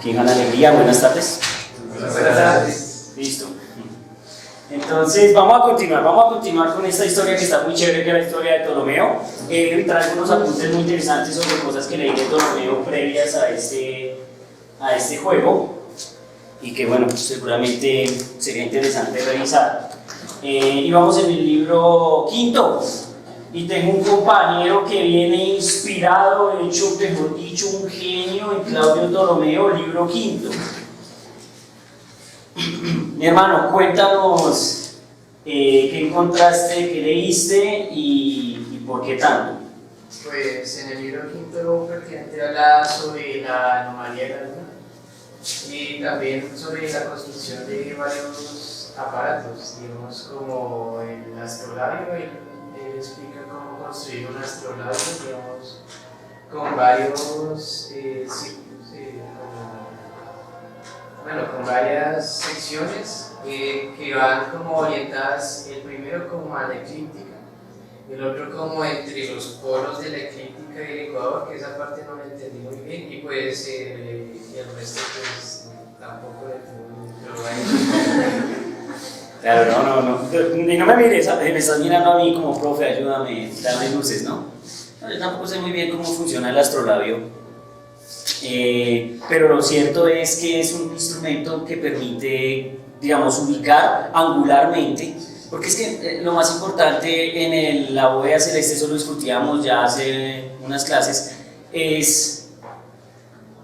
¿Quién gana alegría? Buenas tardes. Buenas tardes. Listo. Entonces vamos a continuar con esta historia que está muy chévere, que es la historia de Ptolomeo. Traigo unos apuntes muy interesantes sobre cosas que leí de Ptolomeo previas a este juego y que bueno, seguramente sería interesante revisar. Y vamos en el libro quinto. Y tengo un compañero que viene inspirado, hecho, mejor dicho, un genio en Claudio Ptolomeo, libro quinto. Mi hermano, cuéntanos qué encontraste, qué leíste y por qué tanto. Pues en el libro quinto prácticamente habla sobre la anomalía de la luna y también sobre la construcción de varios aparatos, digamos como el astrolabio. Él explica cómo construir un astrolabio, digamos, con varios círculos, con varias secciones que van como orientadas, el primero como a la eclíptica, el otro como entre los polos de la eclíptica y el ecuador, que esa parte no la entendí muy bien, y pues el resto pues tampoco la entendí muy bien, pero ahí. Claro, no. Y no me mires, me estás mirando a mí como profe, ayúdame, dame luces, ¿no? Yo tampoco sé muy bien cómo funciona el astrolabio. Pero lo cierto es que es un instrumento que permite, digamos, ubicar angularmente, porque es que lo más importante en la bóveda celeste, eso lo discutíamos ya hace unas clases, es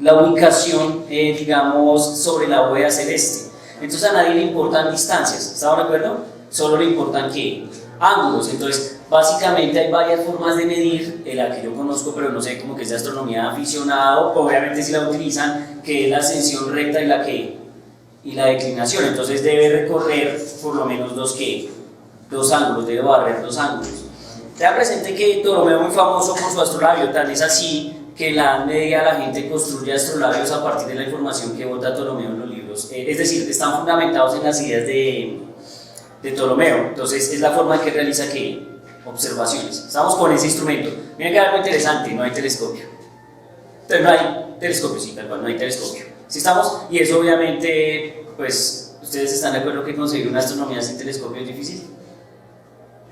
la ubicación, digamos, sobre la bóveda celeste. Entonces a nadie le importan distancias, ¿estamos de acuerdo? Solo le importan ¿qué? Ángulos. Entonces básicamente hay varias formas de medir, la que yo conozco pero no sé, como que es de astronomía aficionado, obviamente si la utilizan, que es la ascensión recta y la declinación. Entonces debe recorrer por lo menos dos ángulos, debe barrer dos ángulos. Tenga presente que Ptolomeo es muy famoso por su astrolabio, tal es así que en la Edad Media la gente construye astrolabios a partir de la información que bota Ptolomeo en los libros, es decir, están fundamentados en las ideas de Ptolomeo. Entonces es la forma en que realiza observaciones. Estamos con ese instrumento. Miren que algo interesante, no hay telescopio. Entonces no hay telescopio, sí, tal cual, no hay telescopio. ¿Sí estamos? Y eso obviamente, pues, ¿ustedes están de acuerdo que conseguir una astronomía sin telescopio es difícil?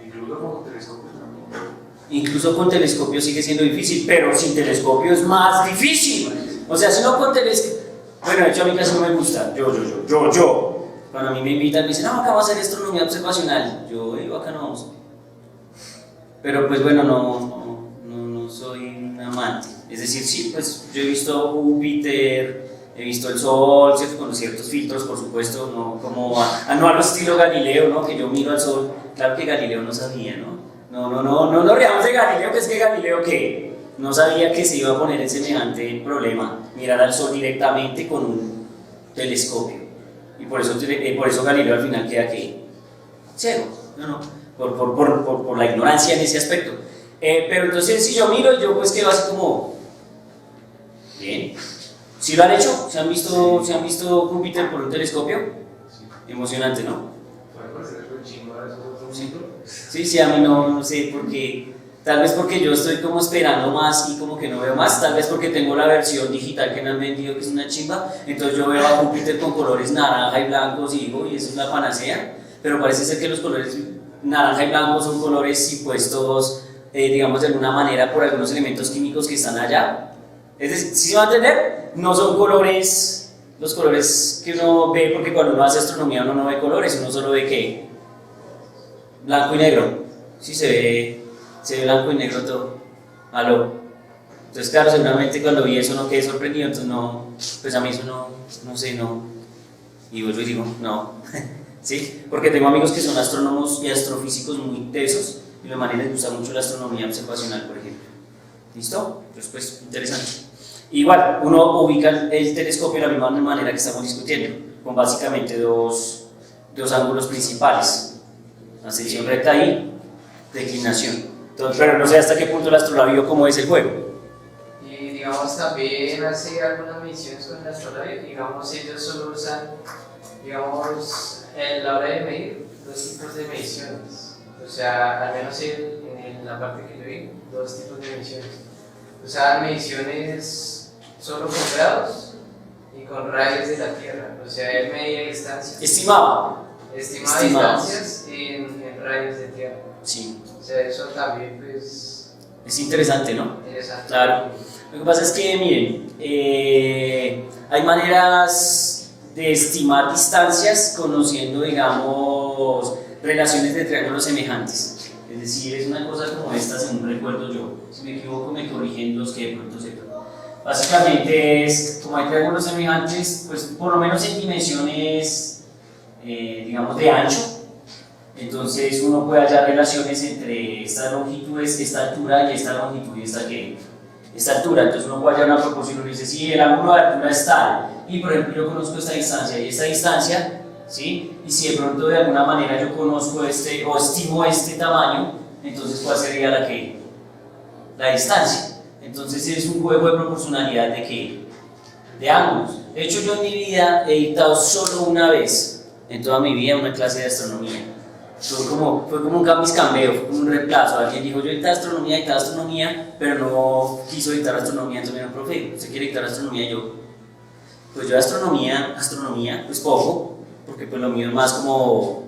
Incluso con telescopios también. Incluso con telescopio sigue siendo difícil, pero sin telescopio es más difícil. O sea, si no con telescopio... Bueno, de hecho a mí casi no me gusta. Yo. Cuando a mí me invitan, me dicen, no, acá vamos a hacer astronomía observacional. Yo digo, acá no vamos. Pero pues bueno, no soy un amante. Es decir, sí, pues yo he visto Júpiter, he visto el Sol, ¿cierto? Con ciertos filtros, por supuesto, no como no a lo estilo Galileo, ¿no? Que yo miro al Sol. Claro que Galileo no sabía, ¿no? No riamos de Galileo, que es que Galileo, ¿qué? No sabía que se iba a poner en semejante problema, mirar al Sol directamente con un telescopio. Y por eso Galileo al final queda ¿qué? Ciego, por la ignorancia en ese aspecto. Pero entonces si yo miro, yo pues quedo así como, bien. ¿Sí lo han hecho? ¿Se han visto Júpiter por un telescopio? Sí. Emocionante, ¿no? Sí, a mí no sé por qué. Tal vez porque yo estoy como esperando más y como que no veo más. Tal vez porque tengo la versión digital que me han vendido que es una chimba. Entonces yo veo a Júpiter con colores naranja y blancos y digo, y eso es la panacea. Pero parece ser que los colores naranja y blanco son colores impuestos, digamos de alguna manera, por algunos elementos químicos que están allá. Es decir, ¿sí se va a entender? No son colores, los colores que uno ve, porque cuando uno hace astronomía uno no ve colores, uno solo ve ¿qué? Blanco y negro. Sí se ve blanco y negro todo. Aló. Entonces claro, seguramente cuando vi eso no quedé sorprendido, entonces no, pues a mí eso no sé, no. Y vuelvo y digo, no. ¿Sí? Porque tengo amigos que son astrónomos y astrofísicos muy tesos y de manera les gusta mucho la astronomía observacional, por ejemplo. ¿Listo? Entonces pues interesante. Igual, uno ubica el telescopio de la misma manera que estamos discutiendo, con básicamente dos ángulos principales, ascensión recta y declinación. Entonces, pero no sé hasta qué punto el astrolabio, cómo es el juego. Y digamos también hace algunas mediciones con el astrolabio, digamos ellos solo usan, digamos, en la hora de medir, dos tipos de mediciones. O sea, al menos en la parte que yo vi, dos tipos de mediciones. O sea, mediciones solo con grados y con radios de la Tierra. O sea, él medía distancias. Estimaba. Estimaba distancias en radios de Tierra. Sí. O sea, eso también, pues. Es interesante, ¿no? Interesante. Claro. Lo que pasa es que, miren, hay maneras de estimar distancias conociendo, digamos, relaciones de triángulos semejantes. Es decir, es una cosa como esta, según recuerdo yo. Si me equivoco, me corrigen los que de pronto sepan. Básicamente es, como hay triángulos semejantes, pues por lo menos en dimensiones, digamos, de ancho. Entonces uno puede hallar relaciones entre estas longitudes, esta altura y esta longitud y esta altura. Entonces uno puede hallar una proporción y dice, si el ángulo de altura es tal, y por ejemplo yo conozco esta distancia y esta distancia, ¿sí? Y si de pronto de alguna manera yo conozco este o estimo este tamaño, entonces ¿cuál sería la distancia? Entonces es un juego de proporcionalidad de ¿qué? De ángulos. De hecho yo en mi vida he dictado solo una vez, en toda mi vida, una clase de astronomía. Fue como un cambio, fue como un reemplazo. Alguien dijo, yo dictaba astronomía, pero no quiso dictar astronomía, entonces me dijo, profe, ¿usted quiere dictar astronomía? Y yo, pues yo astronomía, pues poco, porque pues lo mío es más como,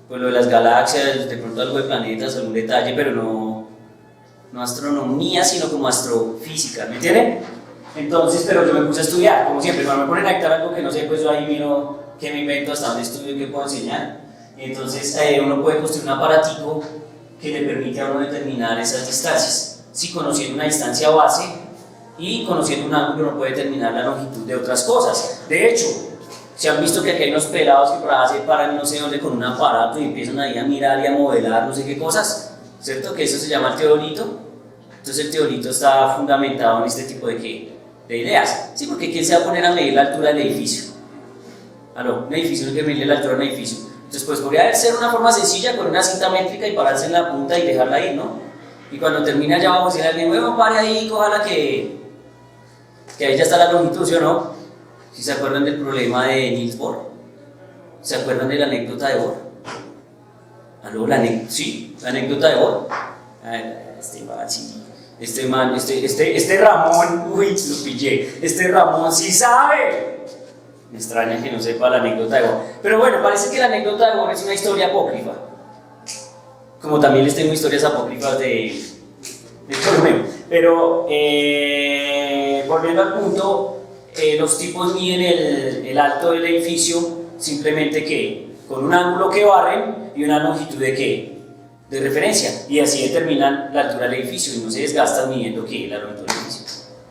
pues lo de las galaxias, de pronto algo de planetas, algún detalle, pero no astronomía, sino como astrofísica, ¿me entienden? Entonces, pero yo me puse a estudiar, como siempre, cuando me ponen a dictar algo que no sé, pues yo ahí miro qué me invento, hasta dónde estudio, qué puedo enseñar. Entonces uno puede construir un aparatico que le permite a uno determinar esas distancias. Si conociendo una distancia base y conociendo un ángulo uno puede determinar la longitud de otras cosas. De hecho, se han visto que aquí hay unos pelados que por ahí se paran no sé dónde con un aparato y empiezan ahí a mirar y a modelar no sé qué cosas, ¿cierto? Que eso se llama el teodolito. Entonces el teodolito está fundamentado en este tipo de ideas. Sí, porque ¿quién se va a poner a medir la altura del edificio? Un edificio no hay que medirle la altura de un edificio. Entonces, pues podría ser una forma sencilla con una cinta métrica y pararse en la punta y dejarla ahí, ¿no? Y cuando termina allá abajo, decirle a alguien, bueno, pare ahí, cójala que ahí ya está la longitud, ¿sí o no? Si se acuerdan del problema de Niels Bohr, ¿se acuerdan de la anécdota de Bohr? Sí, la anécdota de Bohr. Este Ramón, uy, lo pillé, este Ramón sí sabe. Me extraña que no sepa la anécdota de Bohr. Pero bueno, parece que la anécdota de Bohr es una historia apócrifa. Como también les tengo historias apócrifas de Ptolomeo. Pero volviendo al punto, los tipos miden el alto del edificio simplemente ¿qué? Con un ángulo que barren y una longitud de ¿qué? De referencia. Y así determinan la altura del edificio y no se desgastan midiendo ¿qué? La longitud del edificio.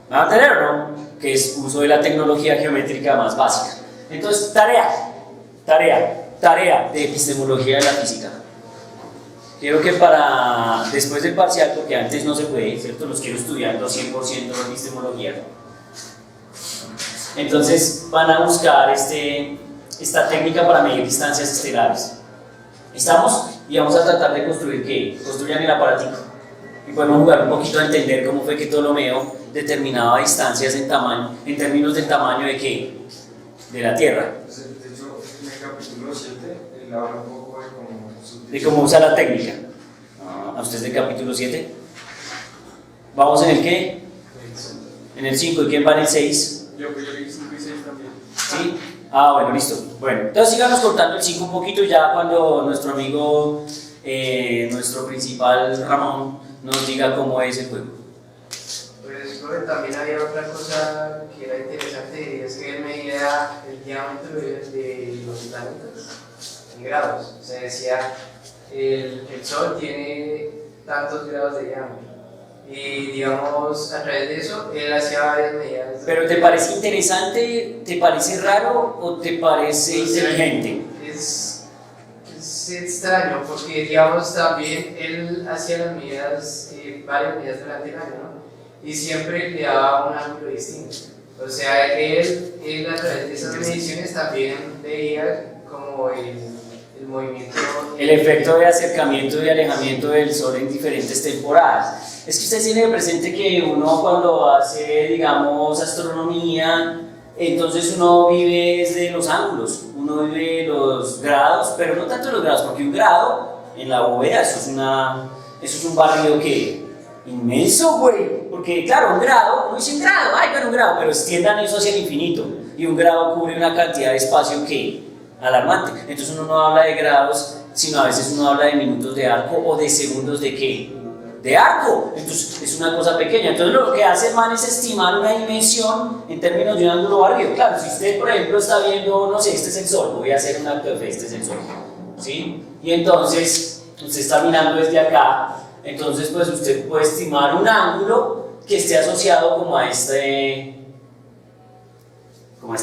¿Me van a entender o no? Que es uso de la tecnología geométrica más básica. Entonces, tarea de epistemología de la física. Quiero que después del parcial, porque antes no se puede, ¿cierto? Los quiero estudiando 100% de epistemología. Entonces, van a buscar esta técnica para medir distancias estelares. ¿Estamos? Y vamos a tratar de construir ¿qué? Construyan el aparatico. Y podemos jugar un poquito a entender cómo fue que Ptolomeo determinaba distancias en términos del tamaño de ¿qué? De la Tierra. De hecho, en el capítulo 7, él habla un poco de cómo usa la técnica. ¿A ustedes del capítulo 7? ¿Vamos en el qué? En el 5. ¿Y quién va en el 6? Yo leí 5 y 6 también. ¿Sí? Bueno, listo. Bueno, entonces sigamos contando el 5 un poquito ya cuando nuestro amigo, nuestro principal Ramón, nos diga cómo es el juego. Pues también había otra cosa que era interesante y es que él medía el diámetro de los planetas en grados. O sea, decía, el Sol tiene tantos grados de diámetro. Y digamos, a través de eso, él hacía varias medidas. ¿Pero te parece interesante, te parece raro o te parece inteligente? Es extraño porque, digamos, también él hacía las medidas, varias medidas durante el año, ¿no? Y siempre le daba un ángulo distinto. O sea, él a través de esas mediciones también veía como el movimiento. El efecto de acercamiento y alejamiento del Sol en diferentes temporadas. Es que ustedes tienen presente que uno cuando hace, digamos, astronomía, entonces uno vive desde los ángulos, uno vive los grados, pero no tanto los grados, porque un grado en la bóveda, eso es un barrido que inmenso, güey, porque claro, un grado, uno dice un grado, pero extiendan eso hacia el infinito. y un grado cubre una cantidad de espacio que alarmante. Entonces uno no habla de grados, sino a veces uno habla de minutos de arco o de segundos de ¿qué? De arco. Entonces es una cosa pequeña. Entonces lo que hace el man es estimar una dimensión en términos de un ángulo barrido. Claro, si usted por ejemplo está viendo, no sé, este es el sol, voy a hacer un acto de fe, este es el sol, ¿sí? Y entonces usted está mirando desde acá, entonces pues usted puede estimar un ángulo que esté asociado como a este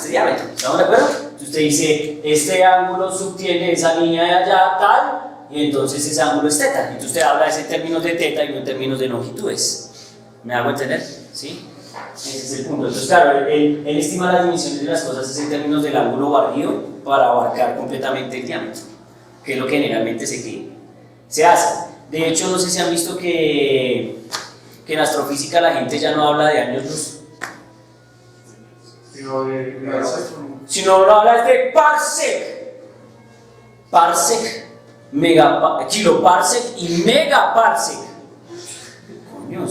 diámetro. ¿Estamos de acuerdo? Entonces usted dice, este ángulo subtiende esa línea de allá tal, y entonces ese ángulo es teta. Entonces usted habla en términos de teta y no en términos de longitudes. ¿Me hago entender? ¿Sí? Ese es el punto. Entonces claro, él estima las dimensiones de las cosas en términos del ángulo barrido para abarcar completamente el diámetro, que es lo que generalmente se hace. De hecho, no sé si han visto que en astrofísica la gente ya no habla de años luz, sino no habla de parsec. Parsec, kiloparsec y megaparsec. Coño,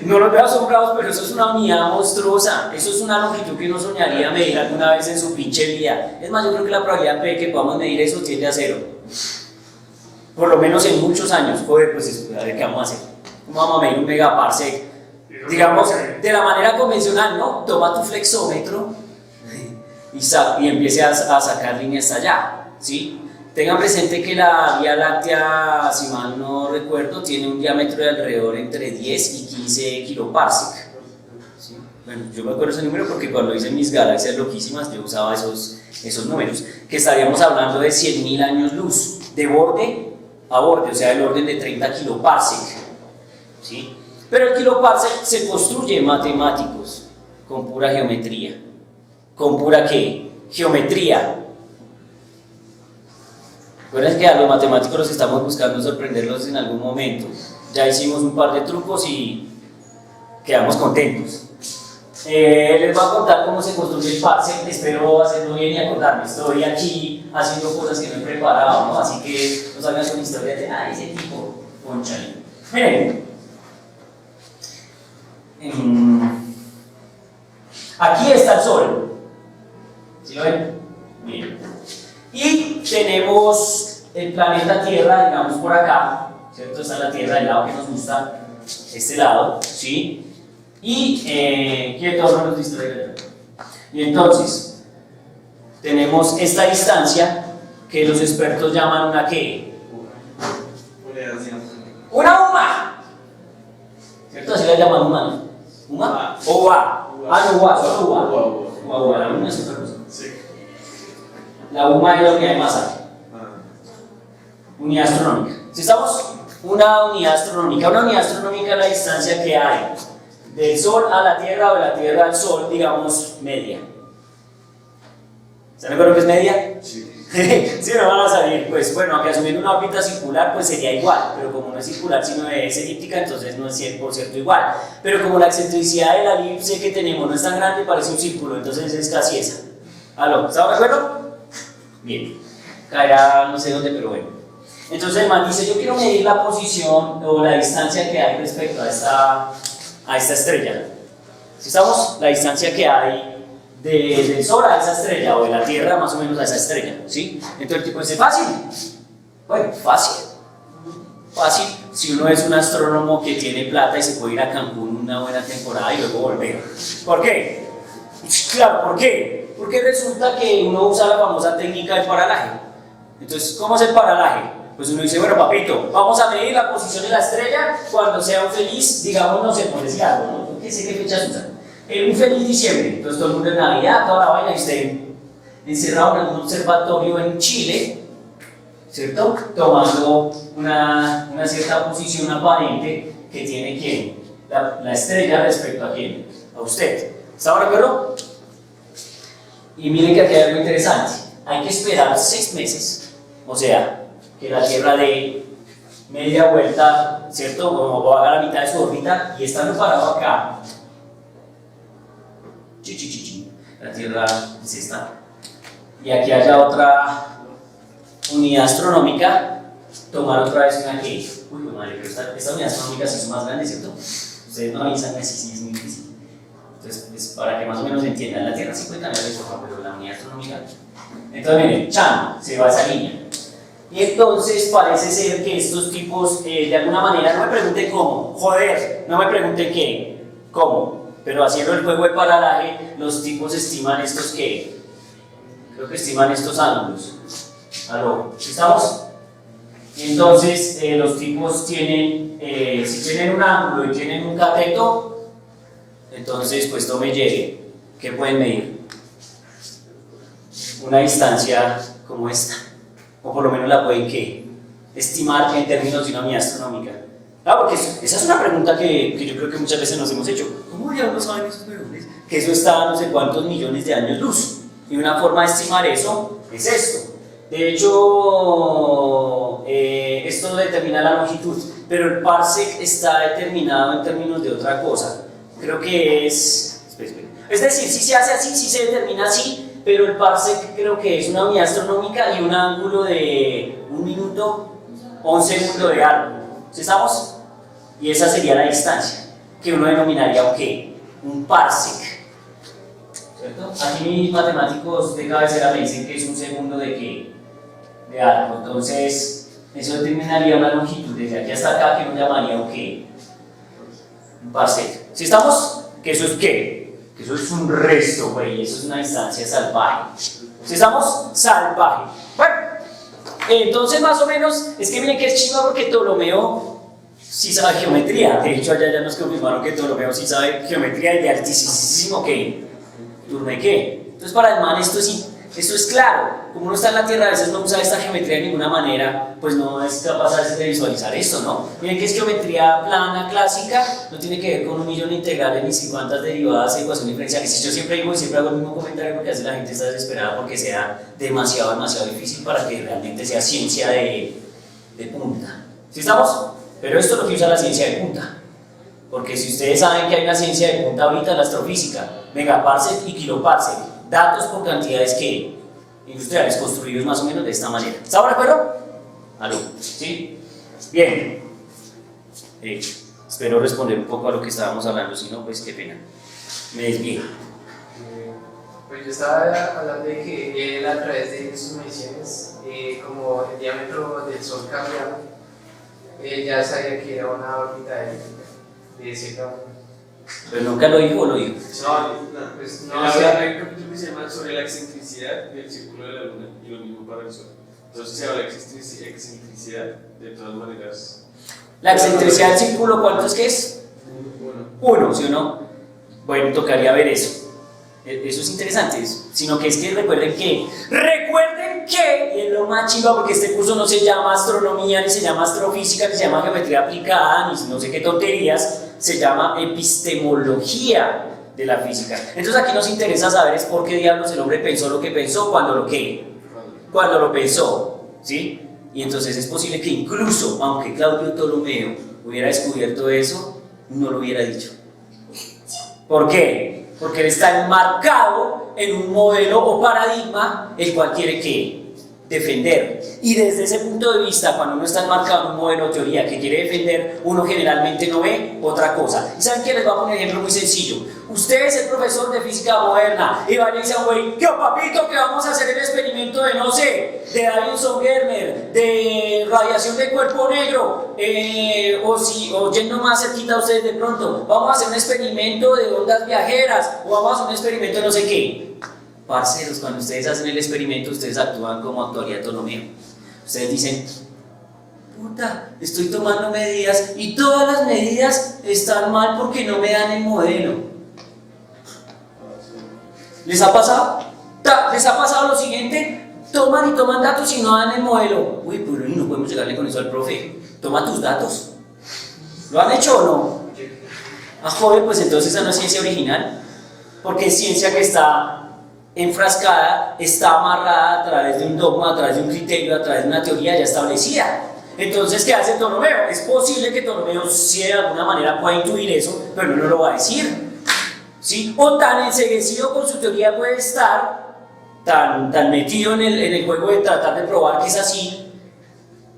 no los veo asombrados, pero eso es una unidad monstruosa. Eso es una longitud que uno soñaría medir alguna vez en su pinche vida. Es más, yo creo que la probabilidad de que podamos medir eso tiende a cero. Por lo menos en muchos años. Joder, pues a ver qué vamos a hacer. ¿Cómo vamos a medir un megaparsec? Digamos, de la manera convencional, ¿no? Toma tu flexómetro y empiece a sacar líneas hasta allá, ¿sí? Tengan presente que la Vía Láctea, si mal no recuerdo, tiene un diámetro de alrededor entre 10 y 15 kiloparsec, ¿sí? Bueno, yo me acuerdo ese número porque cuando hice mis galaxias loquísimas yo usaba esos números, que estaríamos hablando de 100.000 años luz, de borde a borde, o sea, del orden de 30 kiloparsec, ¿sí? Pero el kiloparsec se construye en matemáticos, con pura geometría. ¿Con pura qué? Geometría. Recuerden que a los matemáticos los estamos buscando sorprenderlos en algún momento. Ya hicimos un par de trucos y quedamos contentos. Les voy a contar cómo se construye el parsec, espero hacerlo bien y acordarme. Estoy aquí haciendo cosas que no he preparado, ¿no? Así que no salgan con historias de, ese tipo, conchale. Miren. Aquí está el Sol. ¿Sí lo ven? Bien. Y tenemos el planeta Tierra, digamos por acá, ¿cierto? Está la Tierra del lado que nos gusta, este lado, ¿sí? Y que todos nos distraigan. Y entonces, tenemos esta distancia que los expertos llaman una ¿qué? Una UMA. ¿Cierto? Así la llaman humana. ¿Uma? ¿O UA? Ah, no, UA, solo UA. UA, la UMA es otra cosa. Sí. La UMA es la unidad de masa. Unidad astronómica. Si estamos, una unidad astronómica es la distancia que hay del Sol a la Tierra o de la Tierra al Sol, digamos, media. ¿Se acuerdan que es media? Sí. Si no van a salir, pues bueno, aunque asumiendo una órbita circular, pues sería igual, pero como no es circular sino es elíptica, entonces no es 100% igual. Pero como la excentricidad de la elipse que tenemos no es tan grande, parece un círculo, entonces es casi esa. ¿Aló? ¿Estamos de acuerdo? Bien. Caerá no sé dónde, pero bueno. Entonces el man dice, yo quiero medir la posición o la distancia que hay respecto a esta estrella. Si estamos, la distancia que hay del Sol a esa estrella, o de la Tierra más o menos a esa estrella, ¿sí? Entonces el tipo dice, fácil. Bueno, fácil. Fácil si uno es un astrónomo que tiene plata y se puede ir a Cancún una buena temporada y luego volver. ¿Por qué? Claro, ¿por qué? Porque resulta que uno usa la famosa técnica del paralaje. Entonces, ¿cómo es el paralaje? Pues uno dice, bueno, papito, vamos a medir la posición de la estrella cuando sea un feliz, digamos, no sé, por decir algo, ¿no? ¿Qué sé qué fechas usan? En un feliz diciembre, entonces todo el mundo en Navidad, toda la vaina, y usted encerrado en algún observatorio en Chile, ¿cierto? Tomando una cierta posición aparente que tiene ¿quién? La estrella respecto a quién, a usted. ¿Está de acuerdo? Y miren que aquí hay algo interesante, hay que esperar 6 meses, o sea, que la Tierra dé media vuelta, ¿cierto? O haga la mitad de su órbita, y estando parado acá, la Tierra es esta, y aquí haya otra unidad astronómica, tomar otra vez una que, uy, madre, pero esta unidad astronómica sí es más grande, ¿cierto? Ustedes no avisan, así sí es muy difícil. Entonces, pues, para que más o menos entiendan, la Tierra sí puede cambiar de forma, pero la unidad astronómica. Entonces, miren, chan, se va esa línea. Y entonces parece ser que estos tipos, de alguna manera, no me pregunten cómo, joder, no me pregunten qué, cómo, pero haciendo el juego de paralaje, los tipos estiman estos qué, creo que estiman estos ángulos. ¿Aló? ¿Estamos? Y entonces los tipos tienen, si tienen un ángulo y tienen un cateto, entonces pues tome Y, ¿qué pueden medir? Una distancia como esta. O por lo menos la pueden ¿qué? Estimar en términos de una unidad astronómica. Ah, porque esa es una pregunta que yo creo que muchas veces nos hemos hecho. ¿Cómo diablos saben esos weones? Que eso está a no sé cuántos millones de años luz. Y una forma de estimar eso es esto. De hecho, esto determina la longitud, pero el parsec está determinado en términos de otra cosa. Creo que es... Es decir, si se hace así, si se determina así, pero el parsec creo que es una unidad astronómica y un ángulo de 1 minuto o 1 segundo de algo. ¿Sí estamos? Y esa sería la distancia, que uno denominaría ¿o qué? Un parsec. ¿Cierto? Aquí mis matemáticos de cabecera me dicen que es 1 segundo de qué? De algo. Entonces, eso determinaría una longitud desde aquí hasta acá que uno llamaría ¿o qué? Un parsec. ¿Sí estamos? ¿Que eso es qué? Que eso es un resto, güey, eso es una distancia salvaje. ¿Sí estamos? Salvaje. Bueno, entonces más o menos, es que miren que es chido porque Ptolomeo sí sabe geometría. De hecho, allá ya nos confirmaron que Ptolomeo sí sabe geometría y de altísimo que turme qué. Entonces para el man esto es claro. Como uno está en la Tierra, a veces no usa esta geometría de ninguna manera, pues no es capaz a veces de visualizar esto, ¿no? Miren que es geometría plana, clásica, no tiene que ver con 1 millón de integrales ni 50 derivadas, ecuación diferenciales. Yo siempre digo y siempre hago el mismo comentario porque a veces la gente está desesperada porque sea demasiado difícil para que realmente sea ciencia de punta. ¿Sí estamos? Pero esto es lo que usa la ciencia de punta. Porque si ustedes saben que hay una ciencia de punta ahorita en la astrofísica, megaparsec y kiloparsec, datos por cantidades que industriales construidos más o menos de esta manera. ¿Estamos de acuerdo? ¿Aló? ¿Sí? Bien. Espero responder un poco a lo que estábamos hablando, si no, pues qué pena. Me desvío. Pues yo estaba hablando de que él a través de sus mediciones, como el diámetro del Sol cambiaba, ya sabía que era una órbita de cierta. Pero nunca lo dijo o lo dijo. No, Pues no, no hay sé. un capítulo que se llama sobre la excentricidad del círculo de la Luna y lo mismo para el Sol. Entonces se habla de excentricidad de todas maneras. La excentricidad del círculo, ¿cuánto es que es? 1, ¿sí o no? Bueno, tocaría ver eso. Eso es interesante, sino que es que recuerden que, y es lo más chiva porque este curso no se llama astronomía, ni se llama astrofísica, ni se llama geometría aplicada, ni no sé qué tonterías, se llama epistemología de la física. Entonces aquí nos interesa saber es por qué diablos el hombre pensó lo que pensó, cuando lo pensó, ¿sí? Y entonces es posible que incluso, aunque Claudio Ptolomeo hubiera descubierto eso, no lo hubiera dicho. ¿Por qué? Porque él está enmarcado en un modelo o paradigma el cual quiere que defender. Y desde ese punto de vista, cuando uno está enmarcado en un modelo o teoría que quiere defender, uno generalmente no ve otra cosa. ¿Y saben qué? Les voy a poner un ejemplo muy sencillo. Usted es el profesor de física moderna y va y dice, güey, yo papito, que vamos a hacer el experimento de, no sé, de Davidson-Germer, de radiación de cuerpo negro, o yendo más cerquita a ustedes de pronto, vamos a hacer un experimento de ondas viajeras, o vamos a hacer un experimento de no sé qué. Parceros, cuando ustedes hacen el experimento, ustedes actúan como actuaría Ptolomeo. Ustedes dicen, puta, estoy tomando medidas y todas las medidas están mal porque no me dan el modelo. ¿Les ha pasado? ¿Les ha pasado lo siguiente? Toman y toman datos y no dan el modelo. Uy, pero no podemos llegarle con eso al profe. Toma tus datos. ¿Lo han hecho o no? Ah, joder, pues entonces esa no es ciencia original. Porque es ciencia que está enfrascada, está amarrada a través de un dogma, a través de un criterio, a través de una teoría ya establecida. Entonces, ¿qué hace Ptolomeo? Es posible que Ptolomeo sí de alguna manera pueda intuir eso, pero no lo va a decir. ¿Sí? O tan enseguecido con su teoría puede estar, tan metido en el juego de tratar de probar que es así,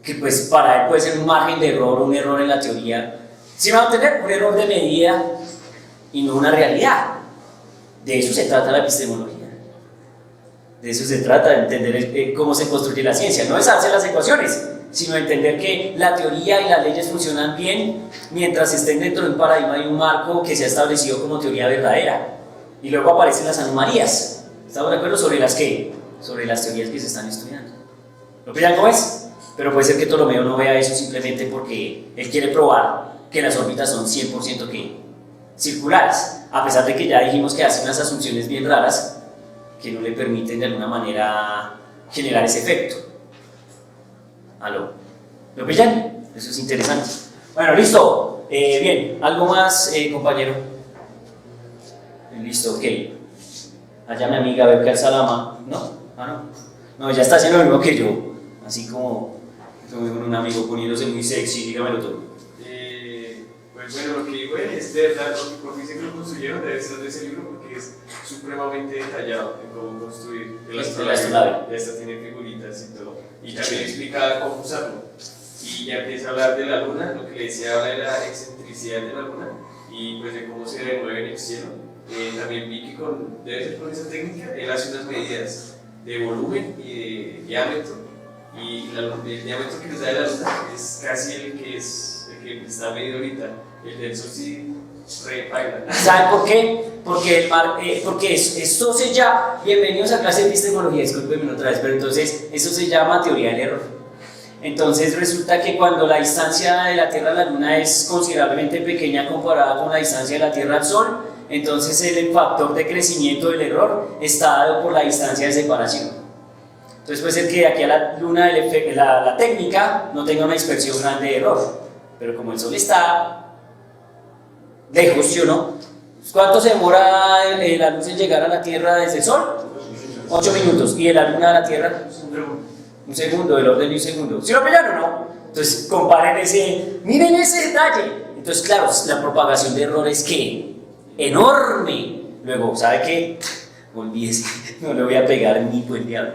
que pues para él puede ser un margen de error, un error en la teoría. ¿Sí me va a entender? Un error de medida y no una realidad. De eso se trata la epistemología. De eso se trata, de entender cómo se construye la ciencia. No es hacer las ecuaciones, sino entender que la teoría y las leyes funcionan bien mientras estén dentro de un paradigma y un marco que se ha establecido como teoría verdadera. Y luego aparecen las anomalías. ¿Estamos de acuerdo? ¿Sobre las qué? Sobre las teorías que se están estudiando. ¿Lo pillan cómo es? Pero puede ser que Ptolomeo no vea eso simplemente porque él quiere probar que las órbitas son 100% ¿qué? Circulares, a pesar de que ya dijimos que hace unas asunciones bien raras que no le permiten de alguna manera generar ese efecto. ¿Aló? ¿Lo pillan? Eso es interesante. Bueno, listo. Bien, ¿algo más, compañero? Listo, ok. Allá mi amiga Beca Salama. ¿No? Ah, no. No, ya está haciendo lo mismo que yo. Así como un amigo poniéndose muy sexy, dígamelo todo. Pues bueno, lo que digo es de verdad, porque dice que lo construyeron debe ser de ese libro porque es supremamente detallado en cómo construir el astronave. Ya está, tiene figuritas y todo. Y también explica cómo usarlo. Y ya empieza a hablar de la luna, lo que le decía ahora de la excentricidad de la luna y pues de cómo se remueve en el cielo. También vi que debe ser con esa técnica, él hace unas medidas de volumen y de diámetro. Y el diámetro que les da de la luna es casi el que está medido ahorita. El del sol sí repaila. ¿Saben por qué? Porque esto se llama, bienvenidos a clase de epistemología, discúlpenme otra vez, pero entonces eso se llama teoría del error. Entonces resulta que cuando la distancia de la Tierra a la Luna es considerablemente pequeña comparada con la distancia de la Tierra al Sol, entonces el factor de crecimiento del error está dado por la distancia de separación. Entonces puede ser que de aquí a la Luna la técnica no tenga una dispersión grande de error, pero como el Sol está lejos, ¿sí o no? ¿Cuánto se demora la luz en llegar a la Tierra desde el Sol? 8 minutos. ¿Y de la Luna a la Tierra? Un segundo, el orden de un segundo. ¿Sí lo pillaron o no? Entonces comparen miren ese detalle. Entonces claro, la propagación de error es que enorme. Luego, ¿sabe qué? Olvídese, no le voy a pegar ni por el diablo.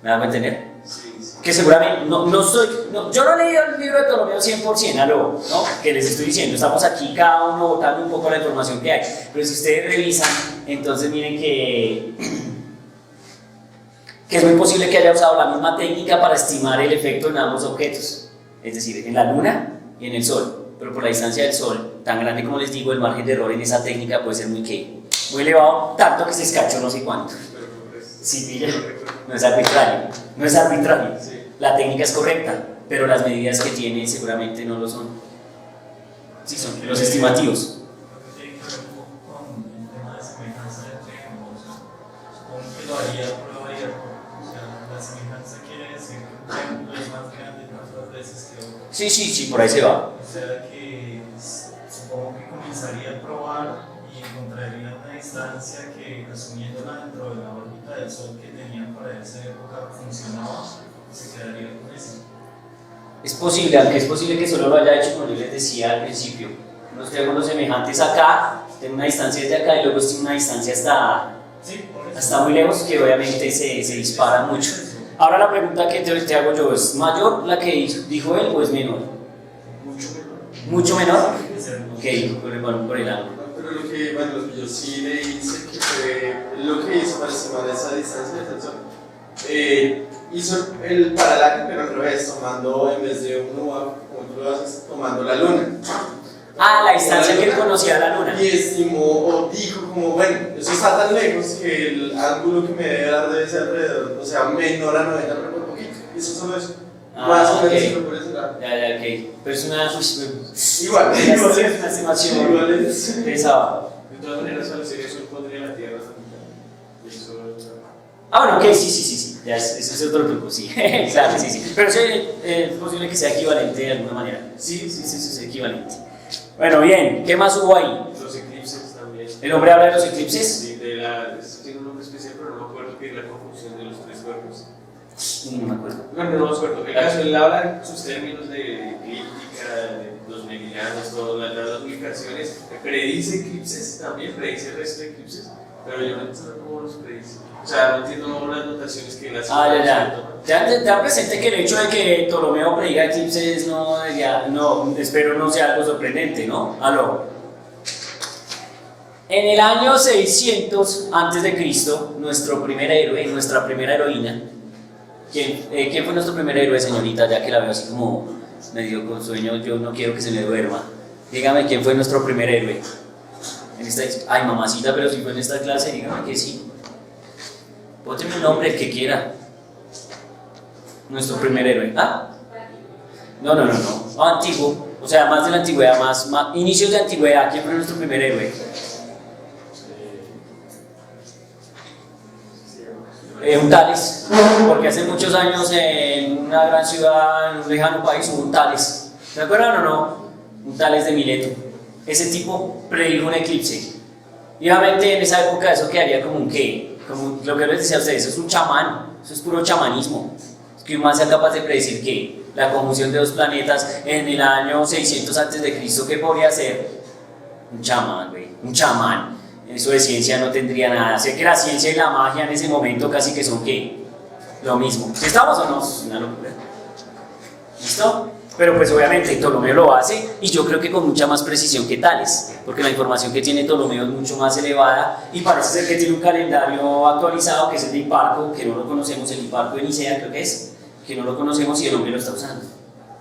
¿Me van a entender? Sí. Que seguramente, yo no he leído el libro de Ptolomeo 100%, ¿no? Que les estoy diciendo, estamos aquí cada uno botando un poco la información que hay, pero si ustedes revisan, entonces miren que es muy posible que haya usado la misma técnica para estimar el efecto en ambos objetos, es decir, en la Luna y en el Sol, pero por la distancia del Sol, tan grande como les digo, el margen de error en esa técnica puede ser muy elevado, tanto que se escachó no sé cuánto. Sí, pilla. No es arbitrario. Sí. La técnica es correcta, pero las medidas que tiene seguramente no lo son. Sí, son los estimativos. Tiene que ver un poco con el tema de semejanza entre ambos. Supongo que lo haría prueba y error. O sea, la semejanza quiere decir que un triángulo es más grande tantas veces que otro. Sí, por ahí se va. O sea que supongo que comenzaría a probar y encontraría una distancia que, asumiéndola dentro de la órbita del Sol que tenían para esa época, funcionaba, se quedaría con eso. Es posible, aunque es posible que solo lo haya hecho como yo les decía al principio. Unos triángulos semejantes acá, tienen una distancia desde acá y luego tiene una distancia hasta muy lejos que obviamente se dispara mucho. Ahora la pregunta que te hago yo, ¿es mayor la que dijo él o es menor? Mucho menor. ¿Mucho menor? Ok, por el ángulo. Pero lo que yo sí le hice que fue lo que hizo para estimar esa distancia del Sol. Hizo el paralaje, pero al revés, tomando en vez de un UAP, como tú lo haces, tomando la Luna. La distancia que él conocía a la Luna. Y estimó o dijo como, bueno, eso está tan lejos que el ángulo que me debe dar debe ser alrededor, o sea, menor a 90 pero por poquito. Eso solo eso. Más o menos por ese lado. Ya, ok. Pero es una... Igual una estimación igual es. pesada. De todas maneras, al hacer eso, pondría la Tierra también. Y eso... Bueno, ok, sí. Ya, eso es otro truco, sí. Claro, sí. Pero sí, es posible que sea equivalente de alguna manera. Sí, es equivalente. Bueno, bien, ¿qué más hubo ahí? Los eclipses también. ¿El hombre habla de los eclipses? Sí, esto tiene un nombre especial, pero no me acuerdo que es la conjunción de los tres cuerpos. No me acuerdo. Bueno, no me acuerdo. El caso, él habla en sus términos de eclíptica, de los meridianos, todas las ubicaciones. Predice eclipses también, predice el resto de eclipses, pero yo no entiendo cómo los predice. O sea, no entiendo las notaciones que él hace. Ya. Te presente que el hecho de que Ptolomeo prediga eclipses espero no sea algo sorprendente, ¿no? Aló. En el año 600 antes de Cristo, nuestro primer héroe, nuestra primera heroína, ¿quién fue nuestro primer héroe, señorita? Ya que la veo así como medio con sueño, yo no quiero que se me duerma. Dígame quién fue nuestro primer héroe. Ay, mamacita, pero si fue en esta clase, dígame que sí. Pónteme un nombre, el que quiera. Nuestro primer héroe. ¿Ah? No. Antiguo. O sea, más de la antigüedad, más inicios de antigüedad. ¿Quién fue nuestro primer héroe? Un Tales, porque hace muchos años en una gran ciudad, en un lejano país, hubo un Tales. ¿Se acuerdan o no? Un Tales de Mileto. Ese tipo predijo un eclipse. Y obviamente en esa época eso quedaría como un qué, como lo que les decía a ustedes, eso es un chamán, eso es puro chamanismo. Es que un man sea capaz de predecir que la conjunción de dos planetas en el año 600 a.C., ¿qué podría ser? Un chamán, güey, un chamán. Eso de ciencia no tendría nada. Sé que la ciencia y la magia en ese momento casi que son ¿qué? Lo mismo. ¿Sí estamos o no? Es una locura. ¿Listo? Pero pues obviamente Ptolomeo lo hace y yo creo que con mucha más precisión que Tales, porque la información que tiene Ptolomeo es mucho más elevada y parece ser que tiene un calendario actualizado que es el de Hiparco, que no lo conocemos, el Hiparco de Nicea creo que es, que no lo conocemos y el hombre lo está usando.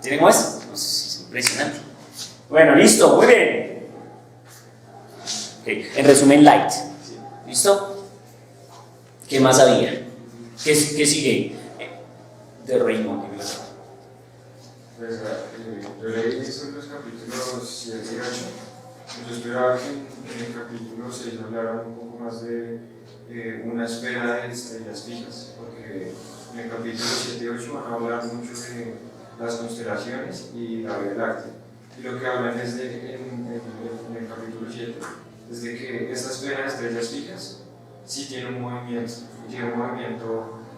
¿Tenemos esto? Pues es impresionante. Bueno, listo, muy bien. Okay. En resumen, light. ¿Listo? ¿Qué más había? ¿Qué sigue? De Raymond. Pues, yo leí esto en los capítulos 7 y 8. Yo esperaba que en el capítulo 6 hablaran un poco más de una esfera de estrellas fijas, porque en el capítulo 7 y 8 van a hablar mucho de las constelaciones y la Vía Láctea. Y lo que hablan es en el capítulo 7 es de que esta esfera de estrellas fijas sí tiene un movimiento,